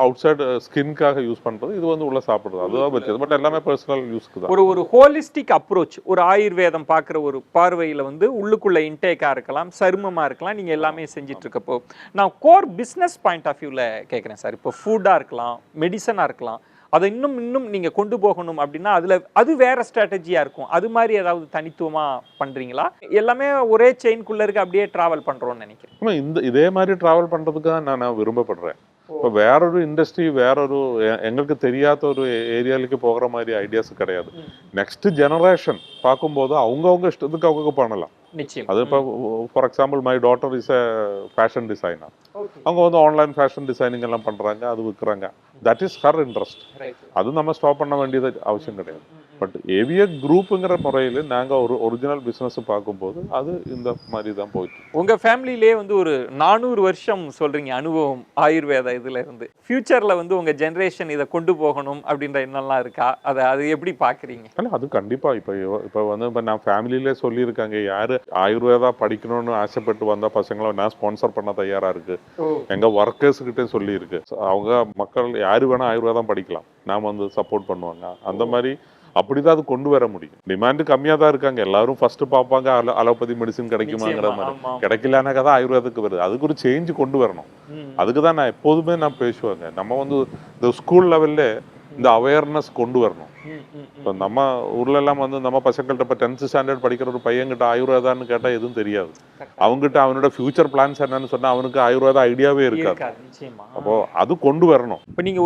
அவுட் சைடு ஸ்கின்காக யூஸ் பண்ணுறது, இது வந்து உள்ள சாப்பிட்றது, அதுதான் வச்சது. பட் எல்லாமே பர்சனல் யூஸ்க்கு தான். ஒரு ஹோலிஸ்டிக் அப்ரோச், ஒரு ஆயுர்வேதம் பார்க்குற ஒரு பார்வையில் வந்து உள்ளுக்குள்ள இன்டேக்காக இருக்கலாம், சருமமாக இருக்கலாம், நீங்கள் எல்லாமே செஞ்சுட்டு இருக்கப்போ நான் கோர் பிஸ்னஸ் பாயிண்ட் ஆஃப் வியூவில் கேட்குறேன் சார். இப்போ ஃபுட்டாக இருக்கலாம், மெடிசனாக இருக்கலாம், அதை இன்னும் நீங்கள் கொண்டு போகணும் அப்படின்னா அது வேற ஸ்ட்ராட்டஜியாக இருக்கும். அது மாதிரி ஏதாவது தனித்துவமாக பண்ணுறீங்களா? எல்லாமே ஒரே செயின்குள்ளே இருக்க அப்படியே ட்ராவல் பண்ணுறோன்னு நினைக்கிறேன். இதே மாதிரி ட்ராவல் பண்ணுறதுக்கு தான் நான் விரும்பப்படுறேன். இப்போ வேறொரு இண்டஸ்ட்ரி, எங்களுக்கு தெரியாத ஒரு ஏரியாவுக்கு போகிற மாதிரி ஐடியாஸ் கிடையாது. நெக்ஸ்ட் ஜெனரேஷன் பார்க்கும்போது அவங்கவுங்க இஷ்டத்துக்கு அவங்க பண்ணலாம். அது இப்போ for example my daughter is a fashion designer. அவங்க வந்து ஆன்லைன் ஃபேஷன் டிசைனிங் எல்லாம் பண்ணுறாங்க, அது விற்கிறாங்க. That is her interest. அது நம்ம ஸ்டாப் பண்ண வேண்டியது அவசியம் கிடையாது. பட் ஏவிஏ குரூப்புங்கிற முறையில் நாங்கள் ஒரு ஒரிஜினல் பிஸ்னஸ் பார்க்கும்போது அது இந்த மாதிரி தான் போயிட்டு. உங்கள் ஃபேமிலியிலே வந்து ஒரு 400 வருஷம் சொல்கிறீங்க அனுபவம் ஆயுர்வேத இதில் இருந்து. ஃபியூச்சரில் வந்து உங்கள் ஜென்ரேஷன் இதை கொண்டு போகணும் அப்படின்ற எண்ணம்லாம் இருக்கா? அது எப்படி பார்க்குறீங்க? இல்லை, அது கண்டிப்பாக இப்போ நான் ஃபேமிலியிலே சொல்லியிருக்காங்க, யார் ஆயுர்வேதா படிக்கணும்னு ஆசைப்பட்டு வந்தால் பசங்களை நான் ஸ்பான்சர் பண்ண தயாராக இருக்கு. எங்கள் ஒர்க்கர்ஸ்கிட்டே சொல்லியிருக்கு, அவங்க மக்கள் யார் வேணால் ஆயுர்வேதம் படிக்கலாம், நாம் வந்து சப்போர்ட் பண்ணுவாங்க. அந்த மாதிரி அப்படிதான் அது கொண்டு வர முடியும். டிமாண்ட் கம்மியாக தான் இருக்காங்க, எல்லாரும் ஃபர்ஸ்ட் பார்ப்பாங்க அலோபதி மெடிசின் கிடைக்குமாங்கிற மாதிரி. கிடைக்கலனாக்கா தான் ஆயுர்வேதத்துக்கு வருது. அதுக்கு ஒரு சேஞ்ச் கொண்டு வரணும். அதுக்கு தான் நான் எப்போதுமே பேசுவாங்க, நம்ம வந்து இந்த ஸ்கூல் லெவல்ல இந்த அவேர்னஸ் கொண்டு வரணும். இப்போ நம்ம ஊர்ல எல்லாம் வந்து நம்ம பசங்கள்கிட்ட இப்போ 10th ஸ்டாண்டர்ட் படிக்கிற ஒரு பையன்கிட்ட ஆயுர்வேதான்னு கேட்டால் எதுவும் தெரியாது. அவங்ககிட்ட அவனோட ஃபியூச்சர் பிளான்ஸ் என்னன்னு சொன்னா அவனுக்கு ஆயுர்வேதா ஐடியாவே இருக்காது. அப்போ அது கொண்டு வரணும். இப்போ நீங்க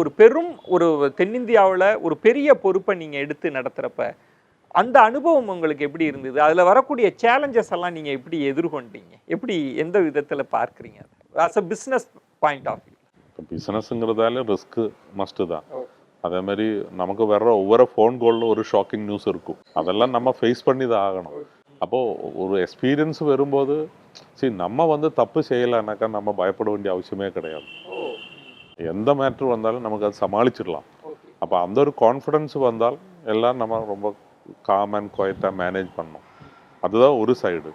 ஒரு தென்னிந்தியாவில் ஒரு பெரிய பொறுப்பை நீங்க எடுத்து நடத்துறப்ப அந்த அனுபவம் உங்களுக்கு எப்படி இருந்தது? அதுல வரக்கூடிய சேலஞ்சஸ் எல்லாம் நீங்க எப்படி எதிர்கொண்டீங்க? எப்படி எந்த விதத்துல பார்க்குறீங்க as a business point of view? பிசினஸ்ங்கிறதால ரிஸ்க் மஸ்ட் தான். அதே மாதிரி நமக்கு வர்ற ஒவ்வொரு ஃபோன் காலில் ஒரு ஷாக்கிங் நியூஸ் இருக்கும். அதெல்லாம் நம்ம ஃபேஸ் பண்ணி தான் ஆகணும். அப்போது ஒரு எக்ஸ்பீரியன்ஸ் வரும்போது நம்ம வந்து தப்பு செய்யலைனாக்கா நம்ம பயப்பட வேண்டிய அவசியமே கிடையாது. எந்த மேட்ரு வந்தாலும் நமக்கு அது சமாளிச்சிடலாம். அப்போ அந்த ஒரு கான்ஃபிடன்ஸ் வந்தால் எல்லாம் நம்ம ரொம்ப காம் அண்ட் குவைட்டாக மேனேஜ் பண்ணணும். அதுதான் ஒரு சைடு.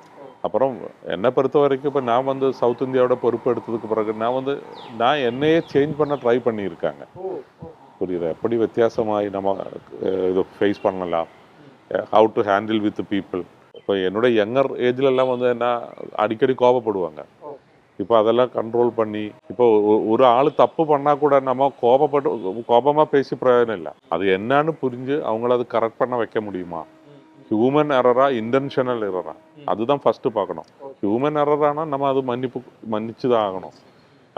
அப்புறம் என்னை பொறுத்த வரைக்கும் இப்போ நான் வந்து சவுத் இந்தியாவோட பொறுப்பு எடுத்ததுக்கு பிறகு நான் என்னையே சேஞ்ச் பண்ண ட்ரை பண்ணியிருக்காங்க. புரியுது, எப்படி வித்தியாசமாகி நம்ம இதை ஃபேஸ் பண்ணலாம், how to handle with people. இப்போ என்னோட யங்கர் ஏஜ்லெல்லாம் வந்து என்ன அடிக்கடி கோபப்படுவாங்க. இப்போ அதெல்லாம் கண்ட்ரோல் பண்ணி இப்போ ஒரு ஆள் தப்பு பண்ணால் கூட நம்ம கோபமாக பேசி பிரயோஜனம் இல்லை. அது என்னன்னு புரிஞ்சு அவங்கள அது கரெக்ட் பண்ண வைக்க முடியுமா? ஹியூமன் எரரா, இன்டென்ஷனல் எரரா, அதுதான் ஃபஸ்ட்டு பார்க்கணும். ஹியூமன் எரரானா நம்ம அது மன்னிச்சு தான் ஆகணும்.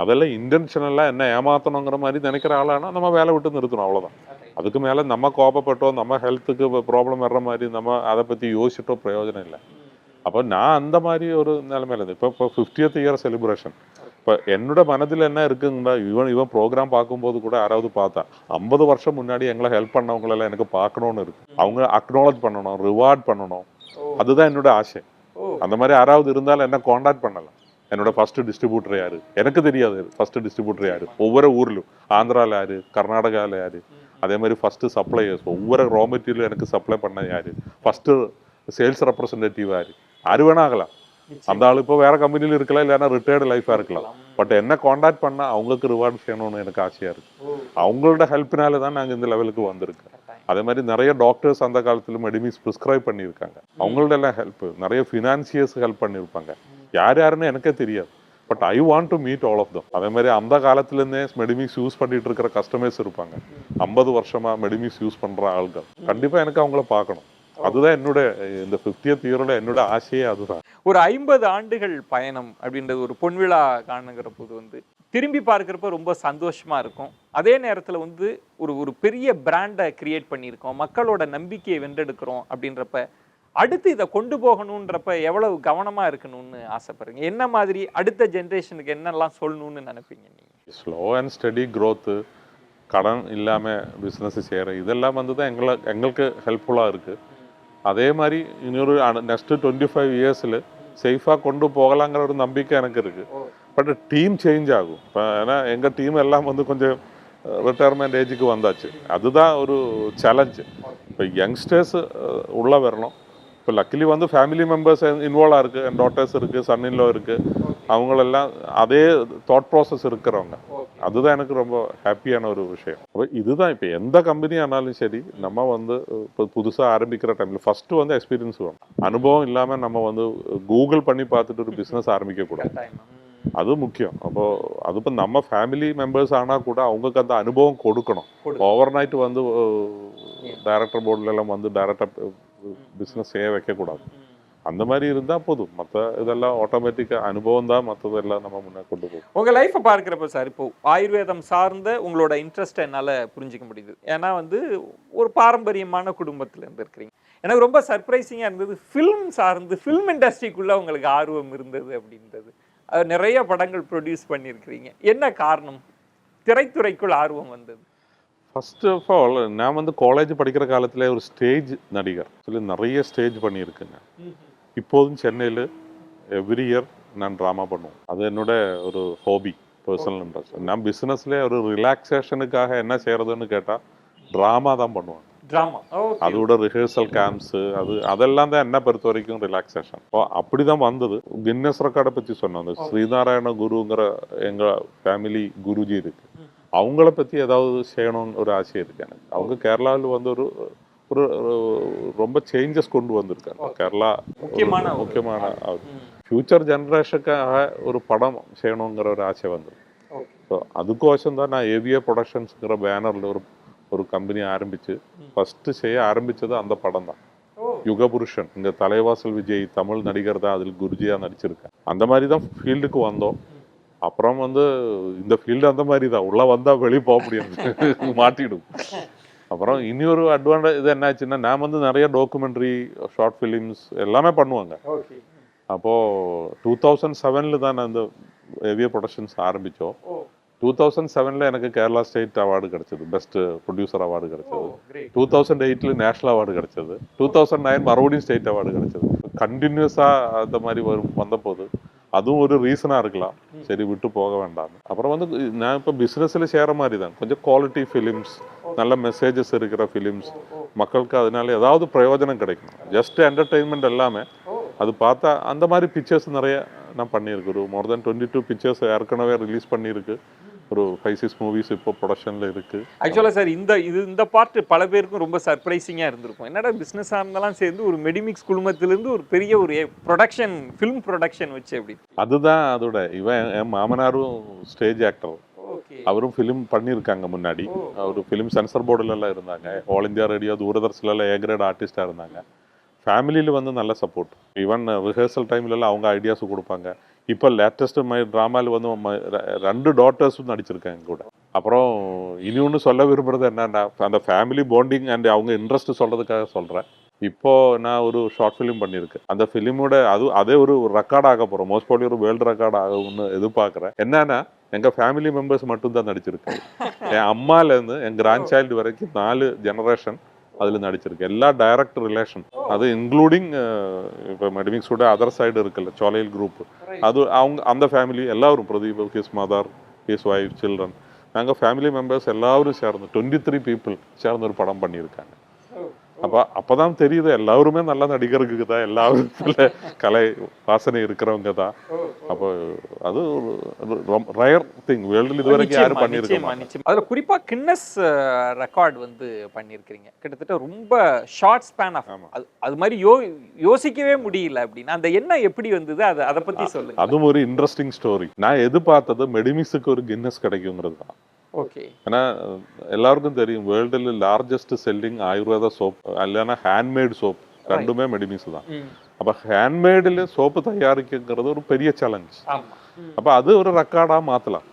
அதெல்லாம் இன்டென்ஷனலாக என்ன ஏமாற்றணுங்கிற மாதிரி நினைக்கிற ஆளானா நம்ம வேலை விட்டு நிறுத்தணும், அவ்வளோதான். அதுக்கு மேலே நம்ம கோபப்பட்டோம், நம்ம ஹெல்த்துக்கு ப்ராப்ளம் வர்ற மாதிரி நம்ம அதை பற்றி யோசிச்சிட்டோ பிரயோஜனம் இல்லை. அப்போ நான் அந்த மாதிரி ஒரு நிலைமையில இருந்து இப்போ 50th இயர் செலிப்ரேஷன். இப்போ என்னோட மனதில் என்ன இருக்குங்கன்னா, இவன் ப்ரோக்ராம் பார்க்கும்போது கூட யாராவது பார்த்தா 50 வருஷம் முன்னாடி எங்களை ஹெல்ப் பண்ணவங்களெல்லாம் எனக்கு பார்க்கணுன்னு இருக்கு. அவங்க அக்னாலஜ் பண்ணணும், ரிவார்ட் பண்ணணும். அதுதான் என்னோட ஆசை. அந்த மாதிரி யாராவது இருந்தாலும் என்ன காண்டாக்ட் பண்ணலாம். என்னோட ஃபர்ஸ்ட் டிஸ்ட்ரிபியூட்டர் யாரு எனக்கு தெரியாது. ஃபர்ஸ்ட் டிஸ்ட்ரிபியூட்டர் யாரு, ஒவ்வொரு ஊர்லையும் ஆந்திராவில் யாரு, கர்நாடகாவில் யாரு, அதே மாதிரி ஃபர்ஸ்ட் சப்ளையர்ஸ், ஒவ்வொரு ரா மெட்டீரியல் எனக்கு சப்ளை பண்ண யாரு, ஃபர்ஸ்ட் சேல்ஸ் ரெப்ரஸன்டேட்டிவ் யாரு வேணா ஆகலாம். அந்த ஆள் இப்போ வேற கம்பெனியில் இருக்கலாம், இல்லைன்னா ரிட்டையர்டு லைஃபாக இருக்கலாம். பட் என்ன காண்டாக்ட் பண்ணால் அவங்களுக்கு ரிவார்டு செய்யணும்னு எனக்கு ஆசையாக இருக்குது. அவங்களோட ஹெல்ப்னால தான் நாங்கள் இந்த லெவலுக்கு வந்திருக்கோம். அதே மாதிரி நிறைய டாக்டர்ஸ் அந்த காலத்தில் மெடிமிக்ஸ் ப்ரிஸ்கிரைப் பண்ணியிருக்காங்க. அவங்களோட எல்லாம் ஹெல்ப், நிறைய ஃபினான்சியர்ஸ் ஹெல்ப் பண்ணியிருப்பாங்க. யாருன்னு எனக்கே தெரியாது. But I want to meet all of them. அதே மாதிரி அந்த காலத்துலேருந்தே மெடிமிக்ஸ் யூஸ் பண்ணிட்டு இருக்கிற கஸ்டமர்ஸ் இருப்பாங்க. 50 வருஷமா மெடிமிக்ஸ் யூஸ் பண்ணுற ஆள்கள். கண்டிப்பாக எனக்கு அவங்கள பார்க்கணும். அதுதான் என்னோட இந்த 50th இயரோட என்னோட ஆசையே அதுதான். ஒரு 50 ஆண்டுகள் பயணம் அப்படின்றது ஒரு பொன்விழா காணுங்கிற போது திரும்பி பார்க்குறப்ப ரொம்ப சந்தோஷமா இருக்கும். அதே நேரத்தில் ஒரு பெரிய பிராண்டை கிரியேட் பண்ணியிருக்கோம், மக்களோட நம்பிக்கையை வென்றெடுக்கிறோம் அப்படின்றப்ப அடுத்து இதை கொண்டு போகணுன்றப்ப எவ்வளவு கவனமா இருக்கணும்னு ஆசைப்படுறீங்க? என்ன மாதிரி அடுத்த ஜென்ரேஷனுக்கு என்னெல்லாம் சொல்லணும்னு நினைப்பீங்க நீங்க? ஸ்லோ அண்ட் ஸ்டடி க்ரோத்து, கடன் இல்லாமல் பிஸ்னஸ் செய்கிற இதெல்லாம் தான் எங்களுக்கு ஹெல்ப்ஃபுல்லாக இருக்குது. அதே மாதிரி இன்னொரு நெக்ஸ்ட்டு 25 இயர்ஸில் சேஃபாக கொண்டு போகலாங்கிற ஒரு நம்பிக்கை எனக்கு இருக்குது. பட் டீம் சேஞ்ச் ஆகும். இப்போ ஏன்னா எங்கள் டீம் எல்லாம் கொஞ்சம் ரிட்டையர்மெண்ட் ஏஜுக்கு வந்தாச்சு. அதுதான் ஒரு சேலஞ்சு. இப்போ யங்ஸ்டர்ஸ் உள்ளே வரணும். இப்போ லக்கிலி ஃபேமிலி மெம்பர்ஸ் இன்வால்வாக இருக்குது. என் டாட்டர்ஸ் இருக்குது, சன் இன்லா இருக்குது. அவங்களெல்லாம் அதே தாட் ப்ராசஸ் இருக்கிறவங்க. அதுதான் எனக்கு ரொம்ப ஹாப்பியான ஒரு விஷயம். அப்போ இதுதான் இப்போ எந்த கம்பெனி ஆனாலும் சரி, நம்ம இப்போ புதுசாக ஆரம்பிக்கிற டைமில் ஃபஸ்ட்டு எக்ஸ்பீரியன்ஸ் வேணும். அனுபவம் இல்லாமல் நம்ம கூகுள் பண்ணி பார்த்துட்டு ஒரு பிஸ்னஸ் ஆரம்பிக்கக்கூடாது. அது முக்கியம். அப்போது அது இப்போ நம்ம ஃபேமிலி மெம்பர்ஸ் ஆனால் கூட அவங்களுக்கு அந்த அனுபவம் கொடுக்கணும். ஓவர் நைட் டைரக்டர் போர்டிலெல்லாம் டைரக்டாக பிஸ்னஸ் செய்ய வைக்கக்கூடாது. அந்த மாதிரி இருந்தால் போதும். மற்ற இதெல்லாம் ஆட்டோமேட்டிக்காக அனுபவம் தான் மற்றதெல்லாம் நம்ம முன்னே கொண்டு போகும். உங்கள் லைஃப்பை பார்க்குறப்ப சார், இப்போ ஆயுர்வேதம் சார்ந்த உங்களோட இன்ட்ரெஸ்ட்டை என்னால் புரிஞ்சிக்க முடியுது. ஏன்னா ஒரு பாரம்பரியமான குடும்பத்தில் இருந்திருக்கிறீங்க. எனக்கு ரொம்ப சர்ப்ரைசிங்காக இருந்தது ஃபில்ம் சார்ந்து, ஃபில்ம் இண்டஸ்ட்ரிக்குள்ளே உங்களுக்கு ஆர்வம் இருந்தது அப்படின்றது. அது நிறைய படங்கள் ப்ரொடியூஸ் பண்ணியிருக்கிறீங்க. என்ன காரணம் திரைத்துறைக்குள் ஆர்வம் வந்தது? ஃபர்ஸ்ட் ஆஃப் ஆல் நான் காலேஜ் படிக்கிற காலத்தில் ஒரு ஸ்டேஜ் நடிகர் சொல்லி நிறைய ஸ்டேஜ் பண்ணியிருக்குங்க. இப்போதும் சென்னையில் எவ்ரி இயர் நான் ட்ராமா பண்ணுவேன். அது என்னோட ஒரு ஹாபி, பர்சனல் இன்ட்ரெஸ்ட். நான் பிஸ்னஸ்லேயே ஒரு ரிலாக்ஸேஷனுக்காக என்ன செய்கிறதுன்னு கேட்டால் ட்ராமா தான் பண்ணுவேன். அதோட ரிஹர்சல் கேம்ப்ஸு அதெல்லாம் தான் என்ன பொறுத்த வரைக்கும் ரிலாக்ஸேஷன். அப்படி தான் வந்தது. கின்னஸ் ரெக்கார்டை பற்றி சொன்னது ஸ்ரீநாராயண குருங்கிற எங்கள் ஃபேமிலி குருஜி இருக்கு. அவங்கள பற்றி ஏதாவது செய்யணும்னு ஒரு ஆசை இருக்கு எனக்கு. அவங்க கேரளாவில் ஒரு ஒரு ரொம்ப சேஞ்சஸ் கொண்டு வந்திருக்காங்க. கேரளா முக்கியமான ஃபியூச்சர் ஜென்ரேஷனுக்காக ஒரு படம் செய்யணுங்கிற ஒரு ஆசை வந்தது. ஸோ அதுக்கோசம் தான் நான் ஏவிஏ ப்ரொடக்ஷன்ஸுங்கிற பேனரில் ஒரு கம்பெனி ஆரம்பித்து ஃபஸ்ட்டு செய்ய ஆரம்பித்தது அந்த படம் தான். யுகபுருஷன். இங்கே தலைவாசல் விஜய் தமிழ் நடிகர் தான் அதில் குருஜியாக நடிச்சிருக்கேன். அந்த மாதிரி தான் ஃபீல்டுக்கு வந்தோம். அப்புறம் இந்த ஃபீல்டு அந்த மாதிரி தான், உள்ளே வந்தால் வெளியே போக முடியாது, மாட்டிடும். அப்புறம் இன்னொரு அட்வான்டேஜ் இது என்னாச்சுன்னா, நான் நிறைய டாக்குமெண்ட்ரி, ஷார்ட் ஃபிலிம்ஸ் எல்லாமே பண்ணுவாங்க. அப்போது 2007 தான் நான் இந்த ஏவிஏ ப்ரொடக்ஷன்ஸ் ஆரம்பித்தோம். 2007 எனக்கு கேரளா ஸ்டேட் அவார்டு கிடைச்சது, பெஸ்ட் ப்ரொடியூசர் அவார்டு கிடைச்சது. 2008 நேஷனல் அவார்டு கிடைச்சது. 2009 மறுபடியும் ஸ்டேட் அவார்டு கிடைச்சது. கண்டினியூஸாக அந்த மாதிரி வந்தபோது அதுவும் ஒரு ரீசனாக இருக்கலாம், சரி விட்டு போக வேண்டாம். அப்புறம் நான் இப்போ பிஸ்னஸில் சேர மாதிரி தான், கொஞ்சம் குவாலிட்டி ஃபிலிம்ஸ், நல்ல மெசேஜஸ் இருக்கிற ஃபிலிம்ஸ், மக்களுக்கு அதனால ஏதாவது பிரயோஜனம் கிடைக்கும். ஜஸ்ட் என்டர்டெயின்மெண்ட் எல்லாமே அது பார்த்தா அந்த மாதிரி பிக்சர்ஸ் நிறைய நான் பண்ணியிருக்கு. ஒரு மோர் தென் 22 பிக்சர்ஸ் ஏற்கனவே ரிலீஸ் பண்ணியிருக்கு. ஒரு 5-6 மூவிஸ் இப்போ ப்ரொடக்ஷனில் இருக்குது. ஆக்சுவலாக சார் இந்த பார்ட் பல பேருக்கும் ரொம்ப சர்ப்ரைசிங்காக இருந்திருக்கும். என்னடா பிஸ்னஸாக இருந்தாலும் சேர்ந்து ஒரு மெடிமிக்ஸ் குழுமத்திலேருந்து ஒரு பெரிய ஒரு ப்ரொடக்ஷன், ஃபிலிம் ப்ரொடக்ஷன் வச்சு அப்படி. அதுதான் அதோட என் மாமனாரும் ஸ்டேஜ் ஆக்டர். அவரும் ஃபிலிம் பண்ணியிருக்காங்க முன்னாடி. அவர் ஃபிலிம் சென்சர் போர்டுலலாம் இருந்தாங்க. ஆல் இந்தியா ரேடியோ, தூரதர்ஷனில் ஏ கிரேட் ஆர்டிஸ்டாக இருந்தாங்க. ஃபேமிலியில் நல்ல சப்போர்ட். ஈவன் ரிஹர்சல் டைம்லலாம் அவங்க ஐடியாஸும் கொடுப்பாங்க. இப்போ லேட்டஸ்ட்டு ட்ராமாவில் 2 டாட்டர்ஸும் நடிச்சிருக்காங்க கூட. அப்புறம் இனி சொல்ல விரும்புகிறது என்னன்னா, அந்த ஃபேமிலி பாண்டிங் அண்ட் அவங்க இன்ட்ரெஸ்ட் சொல்கிறதுக்காக சொல்கிறேன். இப்போது நான் ஒரு ஷார்ட் ஃபிலிம் பண்ணியிருக்கேன். அந்த ஃபிலிமோட அதே ஒரு ரெக்கார்ட் ஆக போகிறோம். மோஸ்ட் ப்ராபப்லி ஒரு வேர்ல்டு ரெக்கார்ட் ஆகும்னு எதிர்பார்க்குறேன். என்னன்னா, எங்கள் ஃபேமிலி மெம்பர்ஸ் மட்டும்தான் நடிச்சிருக்கு. என் அம்மாலேருந்து என் கிராண்ட் சைல்டு வரைக்கும் 4 ஜெனரேஷன் அதில் நடிச்சிருக்கு. எல்லா டைரக்ட் ரிலேஷன், அது இன்க்ளூடிங் இப்போ மெடிமிக்ஸோட அதர் சைடு இருக்குல்ல, சோலையில் குரூப், அது அவங்க அந்த ஃபேமிலி எல்லாரும், Pradeep, his mother, his wife, children, நாங்கள் ஃபேமிலி மெம்பர்ஸ் எல்லாரும் சேர்ந்து 23 பீப்புள் சேர்ந்து ஒரு படம் பண்ணியிருக்காங்க. அப்பதான் தெரியுது எல்லாருமே நல்ல நடிகருக்கு தான், எல்லாரும் நல்ல கலை வாசனை இருக்கிறவங்க தான். அப்போ அது ரயர் திங், வேர்ல்டுல இது வரைக்கும் யாரும் பண்ணியிருக்காங்க. அதுல குறிப்பா கின்னஸ் ரெக்கார்ட் வந்து பண்ணியிருக்கிறீங்க, கிட்டத்தட்ட ரொம்ப ஷார்ட் ஸ்பேன் ஆஃப், அது மாதிரி யோசிக்கவே முடியல அப்படின்னா அந்த எண்ணம் எப்படி வந்தது, அதை பத்தி சொல்லுங்க. அதுவும் ஒரு இன்ட்ரெஸ்டிங் ஸ்டோரி. நான் எதிர்பார்த்தது மெடிமிக்ஸுக்கு ஒரு கின்னஸ் கிடைக்குங்கிறது தான். ஓகே. ஏன்னா எல்லாருக்கும் தெரியும் வேர்ல்டுல லார்ஜஸ்ட் செல்லிங் ஆயுர்வேத சோப் இல்லைன்னா ஹேண்ட்மேட் சோப் ரெண்டுமே மெடிமிக்ஸ் தான். அப்ப ஹேண்ட்மேடில் சோப்பு தயாரிக்கிறது ஒரு பெரிய சேலஞ்ச். அப்ப அது ஒரு ரெக்கார்டா மாத்தலாம்.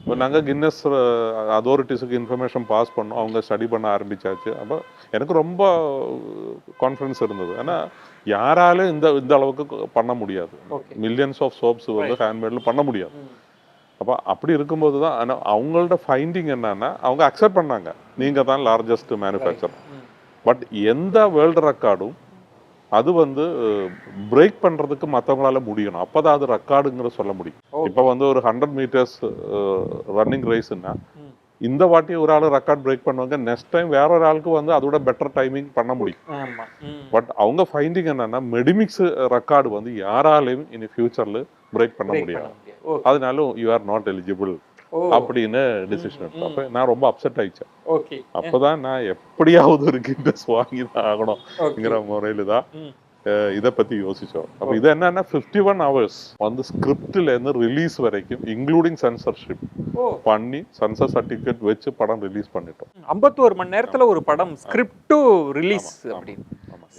இப்போ நாங்கள் கின்னஸ் அத்தாரிட்டிஸுக்கு இன்ஃபர்மேஷன் பாஸ் பண்ணோம், அவங்க ஸ்டடி பண்ண ஆரம்பிச்சாச்சு. அப்போ எனக்கு ரொம்ப கான்ஃபிடன்ஸ் இருந்தது. ஏன்னா யாராலும் இந்த அளவுக்கு பண்ண முடியாது. மில்லியன்ஸ் ஆஃப் சோப்ஸ் வந்து ஹேண்ட்மேடில் பண்ண முடியாது. அப்போ அப்படி இருக்கும்போது தான் அவங்களோட ஃபைண்டிங் என்னன்னா, அவங்க அக்செப்ட் பண்ணாங்க நீங்கள் தான் லார்ஜஸ்ட் மேனுஃபேக்சர். பட் எந்த வேர்ல்டு ரெக்கார்டும் அது வந்து பிரேக் பண்ணுறதுக்கு மற்றவங்களால முடியணும், அப்போ தான் அது ரெக்கார்டுங்கிற சொல்ல முடியும். இப்போ வந்து ஒரு 100 மீட்டர்ஸ் ரன்னிங் ரேஸ்ன்னா இந்த வாட்டி ஒரு ஆள் ரெக்கார்ட் பிரேக் பண்ணுவாங்க, நெக்ஸ்ட் டைம் வேற ஒரு ஆளுக்கு வந்து அதோட பெட்டர் டைமிங் பண்ண முடியும். பட் அவங்க ஃபைண்டிங் என்னன்னா, மெடிமிக்ஸ் ரெக்கார்டு வந்து யாராலையும் இனி ஃபியூச்சர்ல பிரேக் பண்ண முடியாது, அதனால யூ ஆர் நாட் எலிஜிபிள் அப்படின்னு டிசிஷன் எடுத்தோம். அப்ப நான் ரொம்ப அப்செட் ஆயிடுச்சேன். அப்பதான் நான் எப்படியாவது ஒரு கின்னஸ் வாங்கி தான் ஆகணும்ங்கிற முறையில தான் இதை பத்தி யோசிச்சோம். அப்ப இது என்னன்னா 51 hours வந்து ஸ்கிரிப்ட்ல இருந்து ரிலீஸ் வரைக்கும் இன்க்ளூடிங் சென்சர்ஷிப் பண்ணி சென்சர் சர்டிபிகேட் வச்சு படம் ரிலீஸ் பண்ணிட்டோம். 51 மணி நேரத்துல ஒரு படம் ஸ்கிரிப்ட் டு ரிலீஸ் அப்படின்னு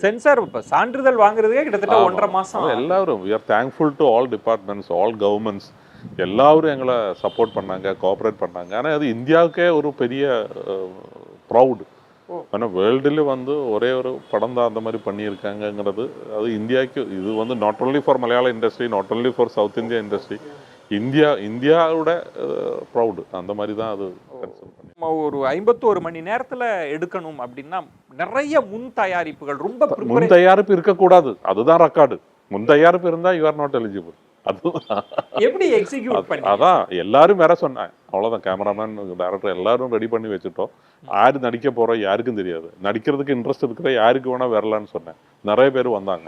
சென்சார் சான்றிதழ் வாங்குறதுக்கே கிட்டத்தட்ட 1.5 மாசம். எல்லாரும் we are thankful to all departments, all governments, எல்லாரும் எங்களை சப்போர்ட் பண்ணாங்க, கோஆப்ரேட் பண்ணாங்க. ஆனால் அது இந்தியாவுக்கே ஒரு பெரிய ப்ரௌடு. ஆனால் வேர்ல்டுல வந்து ஒரே ஒரு படம் தான் அந்த மாதிரி பண்ணியிருக்காங்கங்கிறது, அது இந்தியாவுக்கு இது வந்து நாட் ஓன்லி ஃபார் மலையாள industry, not only for south India industry, இந்தியாவோட ப்ரௌடு அந்த மாதிரி தான் அது. ஒரு 51 மணி நேரத்துல எடுக்கணும் அப்படின்னா நிறைய முன் தயாரிப்புகள், ரொம்ப முன் தயாரிப்பு இருக்கக்கூடாது, அதுதான் ரெக்கார்டு. முன் தயாரிப்பு இருந்தா யூ ஆர் நாட் எலிஜிபிள். அதுதான் எப்படி எக்ஸிக்யூட் பண்ணி, அதான் எல்லாரும் வேற சொன்னாங்க. அவ்வளவுதான், கேமராமேன் டைரக்டர் எல்லாரும் ரெடி பண்ணி வச்சுட்டோம். யாரு நடிக்க போறோம் யாருக்கும் தெரியாது, நடிக்கிறதுக்கு இன்ட்ரெஸ்ட் இருக்கிற யாருக்கு வேணா வரலான்னு சொன்னேன். நிறைய பேர் வந்தாங்க.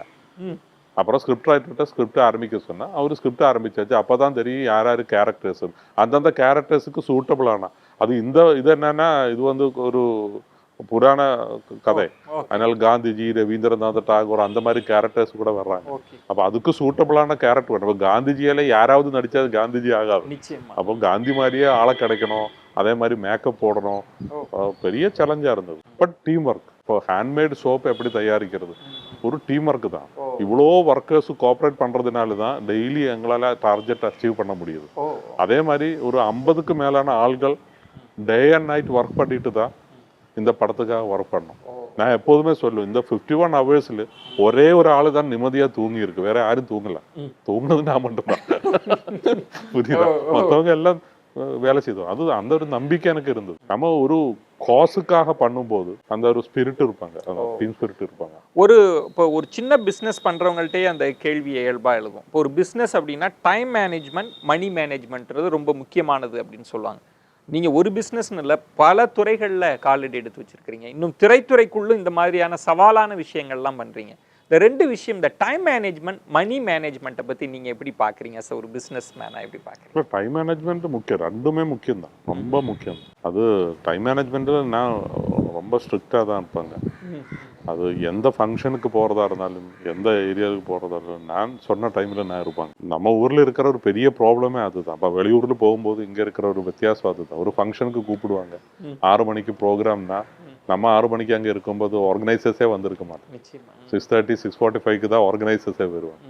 அப்புறம் ஸ்கிரிப்ட் ரைட்டர்கிட்ட ஸ்கிரிப்ட் ஆரம்பிக்க சொன்னா அவரு ஸ்கிரிப்ட் ஆரம்பிச்சாச்சு. அப்பதான் தெரியும் யார் யாரு கேரக்டர்ஸ், அந்தந்த கேரக்டர்ஸுக்கு சூட்டபிளானா. அது இது என்னன்னா, இது வந்து ஒரு புராண கதை, அதனால காந்திஜி, ரவீந்திரநாத் டாகூர் அந்த மாதிரி கேரக்டர்ஸ் கூட வர்றாங்க. அப்ப அதுக்கு சூட்டபிளான கேரக்டர் வேணும். காந்திஜியால யாராவது நடிச்சா காந்திஜி ஆகாது. அப்போ காந்தி மாதிரியே ஆளை கிடைக்கணும், அதே மாதிரி மேக்கப் போடணும். பெரிய சேலஞ்சா இருந்தது. But team work. இப்போ ஹேண்ட்மேட் சோப் எப்படி தயாரிக்கிறது ஒரு டீம் ஒர்க் தான். இவ்வளோ ஒர்க்கர்ஸ் கோஆப்ரேட் பண்றதுனால தான் டெய்லி எங்களால டார்கெட் அச்சீவ் பண்ண முடியுது. அதே மாதிரி ஒரு 50க்கு மேலான ஆள்கள் டே அண்ட் நைட் ஒர்க் பண்ணிட்டு தான் இந்த படத்துக்காக ஒர்க் பண்ணோம். நான் எப்போதுமே சொல்லுவேன், இந்த 51 ஹவர்ஸ்ல ஒரே ஒரு ஆளு தான் நிம்மதியா தூங்கி இருக்கு, வேற யாரும் தூங்கல. தூங்குனது நான் மட்டும்தான். புரியுதா? மற்றவங்க எல்லாம் வேலை செய்தோம். அது அந்த ஒரு நம்பிக்கை எனக்கு இருந்தது. நம்ம ஒரு காசுக்காக பண்ணும்போது அந்த ஒரு ஸ்பிரிட் இருப்பாங்க, டீம் ஸ்பிரிட் இருப்பாங்க. இப்போ ஒரு சின்ன பிஸ்னஸ் பண்றவங்கள்ட்டே அந்த கேள்வியை இயல்பா எழுதும். இப்போ ஒரு பிஸ்னஸ் அப்படின்னா டைம் மேனேஜ்மெண்ட், மணி மேனேஜ்மெண்ட்றது ரொம்ப முக்கியமானது அப்படின்னு சொல்லுவாங்க. நீங்க ஒரு பிஸ்னஸ்னு இல்லை, பல துறைகளில் காலடி எடுத்து வச்சிருக்கிறீங்க. இன்னும் திரைத்துறைக்குள்ளும் இந்த மாதிரியான சவாலான விஷயங்கள்லாம் பண்றீங்க. இந்த ரெண்டு விஷயம், இந்த டைம் மேனேஜ்மெண்ட், மணி மேனேஜ்மெண்ட்டை பற்றி நீங்க எப்படி பார்க்குறீங்க சார்? ஒரு பிஸ்னஸ் மேனாக எப்படி பார்க்குறீங்க? டைம் மேனேஜ்மெண்ட் முக்கியம், ரெண்டுமே முக்கியம் தான், ரொம்ப முக்கியம். அது டைம் மேனேஜ்மெண்ட்டில் நான் ரொம்ப ஸ்ட்ரிக்டாக தான் இருப்பாங்க. அது எந்த ஃபங்க்ஷனுக்கு போகிறதா இருந்தாலும், எந்த ஏரியாவுக்கு போகிறதா இருந்தாலும் நான் சொன்ன டைமில் நான் இருப்பாங்க. நம்ம ஊரில் இருக்கிற ஒரு பெரிய ப்ராப்ளமே அதுதான். இப்போ வெளியூரில் போகும்போது இங்கே இருக்கிற ஒரு வித்தியாசம் அதுதான். ஒரு ஃபங்க்ஷனுக்கு கூப்பிடுவாங்க, 6 மணிக்கு ப்ரோக்ராம்னா நம்ம 6 மணிக்கு அங்கே இருக்கும்போது ஆர்கனைசர்ஸே வந்திருக்க மாட்டோம். 6:30, 6:45க்கு தான் ஆர்கனைசர்ஸே வருவாங்க.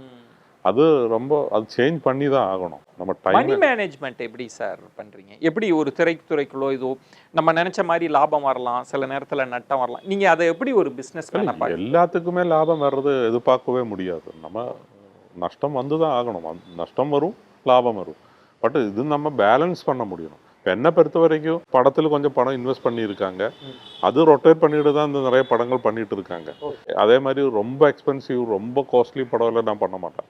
அது ரொம்ப அது சேஞ்ச் பண்ணி தான் ஆகணும். நம்ம மணி மேனேஜ்மெண்ட் எப்படி சார் பண்றீங்க? எப்படி ஒரு திரைத்துறைக்குள்ளோ இதோ நம்ம நினைச்ச மாதிரி லாபம் வரலாம், சில நேரத்தில் நட்டம் வரலாம். நீங்க அதை எப்படி ஒரு பிஸ்னஸ் எல்லாத்துக்குமே லாபம் வர்றது எதிர்பார்க்கவே முடியாது. நம்ம நஷ்டம் வந்து தான் ஆகணும். நஷ்டம் வரும், லாபம் வரும். பட் இது நம்ம பேலன்ஸ் பண்ண முடியணும். என்னை பொறுத்த வரைக்கும் படத்தில் கொஞ்சம் பணம் இன்வெஸ்ட் பண்ணியிருக்காங்க, அது ரொட்டேட் பண்ணிட்டு தான் இந்த நிறைய படங்கள் பண்ணிட்டு இருக்காங்க. அதே மாதிரி ரொம்ப எக்ஸ்பென்சிவ், ரொம்ப காஸ்ட்லி படம் எல்லாம் நான் பண்ண மாட்டேன்.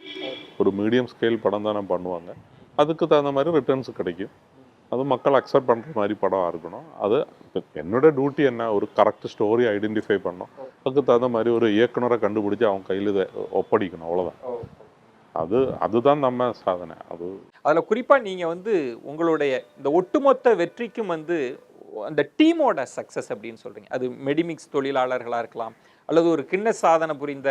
ஒரு மீடியம் ஸ்கேல் படம் தான் நான் பண்ணுவாங்க. அதுக்கு தகுந்த மாதிரி ரிட்டர்ன்ஸ் கிடைக்கும். அது மக்கள் அக்செப்ட் பண்ணுற மாதிரி படம் இருக்கணும். அது என்னோட டியூட்டி என்ன, ஒரு கரெக்ட் ஸ்டோரி ஐடென்டிஃபை பண்ணணும், அதுக்கு தகுந்த மாதிரி ஒரு இயக்குனரை கண்டுபிடிச்சி அவங்க கையில் இதை ஒப்படைக்கணும், அவ்வளோதான். அதுதான் நம்ம சாதனை. அதில் குறிப்பாக நீங்கள் வந்து உங்களுடைய இந்த ஒட்டுமொத்த வெற்றிக்கும் வந்து அந்த டீமோட சக்ஸஸ் அப்படின்னு சொல்கிறீங்க. அது மெடிமிக்ஸ் தொழிலாளர்களாக இருக்கலாம், அல்லது ஒரு கிண்ண சாதனை புரிந்த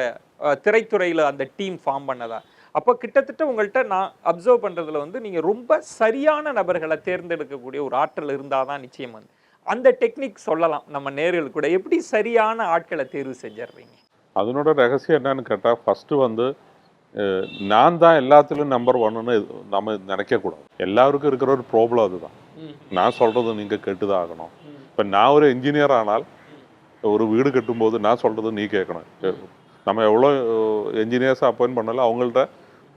திரைத்துறையில் அந்த டீம் ஃபார்ம் பண்ணதா. அப்போ கிட்டத்தட்ட உங்கள்கிட்ட நான் அப்சர்வ் பண்ணுறதுல வந்து நீங்கள் ரொம்ப சரியான நபர்களை தேர்ந்தெடுக்கக்கூடிய ஒரு ஆற்றல் இருந்தால் தான் நிச்சயம் வந்து அந்த டெக்னிக் சொல்லலாம் நம்ம நேர்கள் கூட. எப்படி சரியான ஆட்களை தேர்வு செஞ்சிடுறீங்க? அதனோட ரகசியம் என்னன்னு கேட்டால், ஃபஸ்ட்டு வந்து நான் தான் எல்லாத்துலேயும் நம்பர் ஒன்னுன்னு நம்ம நினைக்கக்கூடாது. எல்லாருக்கும் இருக்கிற ஒரு ப்ராப்ளம் அதுதான். நான் சொல்கிறது நீங்கள் கேட்டு தான் ஆகணும். இப்போ நான் ஒரு இன்ஜினியர் ஆனால் ஒரு வீடு கட்டும்போது நான் சொல்கிறது நீ கேட்கணும். நம்ம எவ்வளோ என்ஜினியர்ஸை அப்பாயின்ட் பண்ணாலும் அவங்கள்ட்ட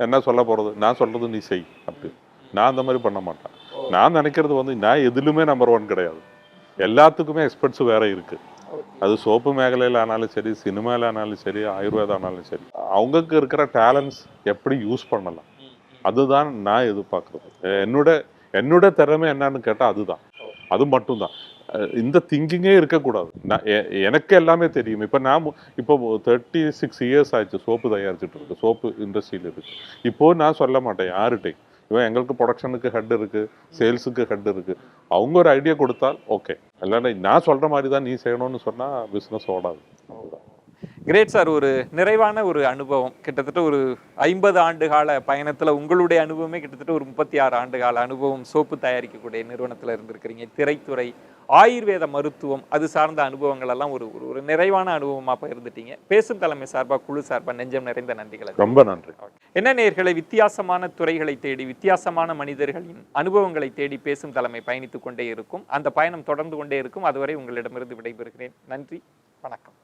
என்ன சொல்ல போகிறது, நான் சொல்கிறது நீ செய் அப்படி. நான் அந்த மாதிரி பண்ண மாட்டேன். நான் நினைக்கிறது வந்து நான் எதுலுமே நம்பர் ஒன் கிடையாது. எல்லாத்துக்குமே எக்ஸ்பர்ட்ஸ் வேறு இருக்குது. அது சோப்பு மேഖലயில் ஆனாலும் சரி, சினிமாவில் ஆனாலும் சரி, ஆயுர்வேதம் ஆனாலும் சரி, அவங்களுக்கு இருக்கிற டேலண்ட்ஸ் எப்படி யூஸ் பண்ணலாம், அதுதான் நான் எதிர்பார்க்குறது. என்னோட திறமை என்னன்னு கேட்டால் அதுதான், அது மட்டும்தான். இந்த திங்கிங்கே இருக்கக்கூடாது. எனக்கு எல்லாமே தெரியும். இப்போ 36 இயர்ஸ் ஆயிடுச்சு சோப்பு தயாரிச்சுட்டு இருக்கு, சோப்பு இண்டஸ்ட்ரியில் இருக்கு. இப்போது நான் சொல்ல மாட்டேன் யார்கிட்டையும், இவன் எங்களுக்கு ப்ரொடக்ஷனுக்கு ஹெட் இருக்குது, சேல்ஸுக்கு ஹெட் இருக்குது, அவங்க ஒரு ஐடியா கொடுத்தால் ஓகே. இல்லைன்னா நான் சொல்கிற மாதிரி தான் நீ செய்யணும்னு சொன்னால் பிஸ்னஸ் ஓடாது. Great sir. ஒரு நிறைவான ஒரு அனுபவம், கிட்டத்தட்ட ஒரு 50 ஆண்டு கால பயணத்தில் உங்களுடைய அனுபவமே கிட்டத்தட்ட ஒரு 36 ஆண்டு கால அனுபவம். சோப்பு தயாரிக்கக்கூடிய நிறுவனத்தில் இருந்திருக்கிறீங்க. திரைத்துறை, ஆயுர்வேத மருத்துவம், அது சார்ந்த அனுபவங்கள் எல்லாம் ஒரு நிறைவான அனுபவமாக பகிர்ந்துட்டீங்க. பேசும் தலைமை சார்பாக, குழு சார்பாக நெஞ்சம் நிறைந்த நன்றிகளை. ரொம்ப நன்றி. என்ன நேயர்களை, வித்தியாசமான துறைகளை தேடி வித்தியாசமான மனிதர்களின் அனுபவங்களை தேடி பேசும் தலைமை பயணித்துக் கொண்டே இருக்கும். அந்த பயணம் தொடர்ந்து கொண்டே இருக்கும். அதுவரை உங்களிடமிருந்து விடைபெறுகிறேன். நன்றி, வணக்கம்.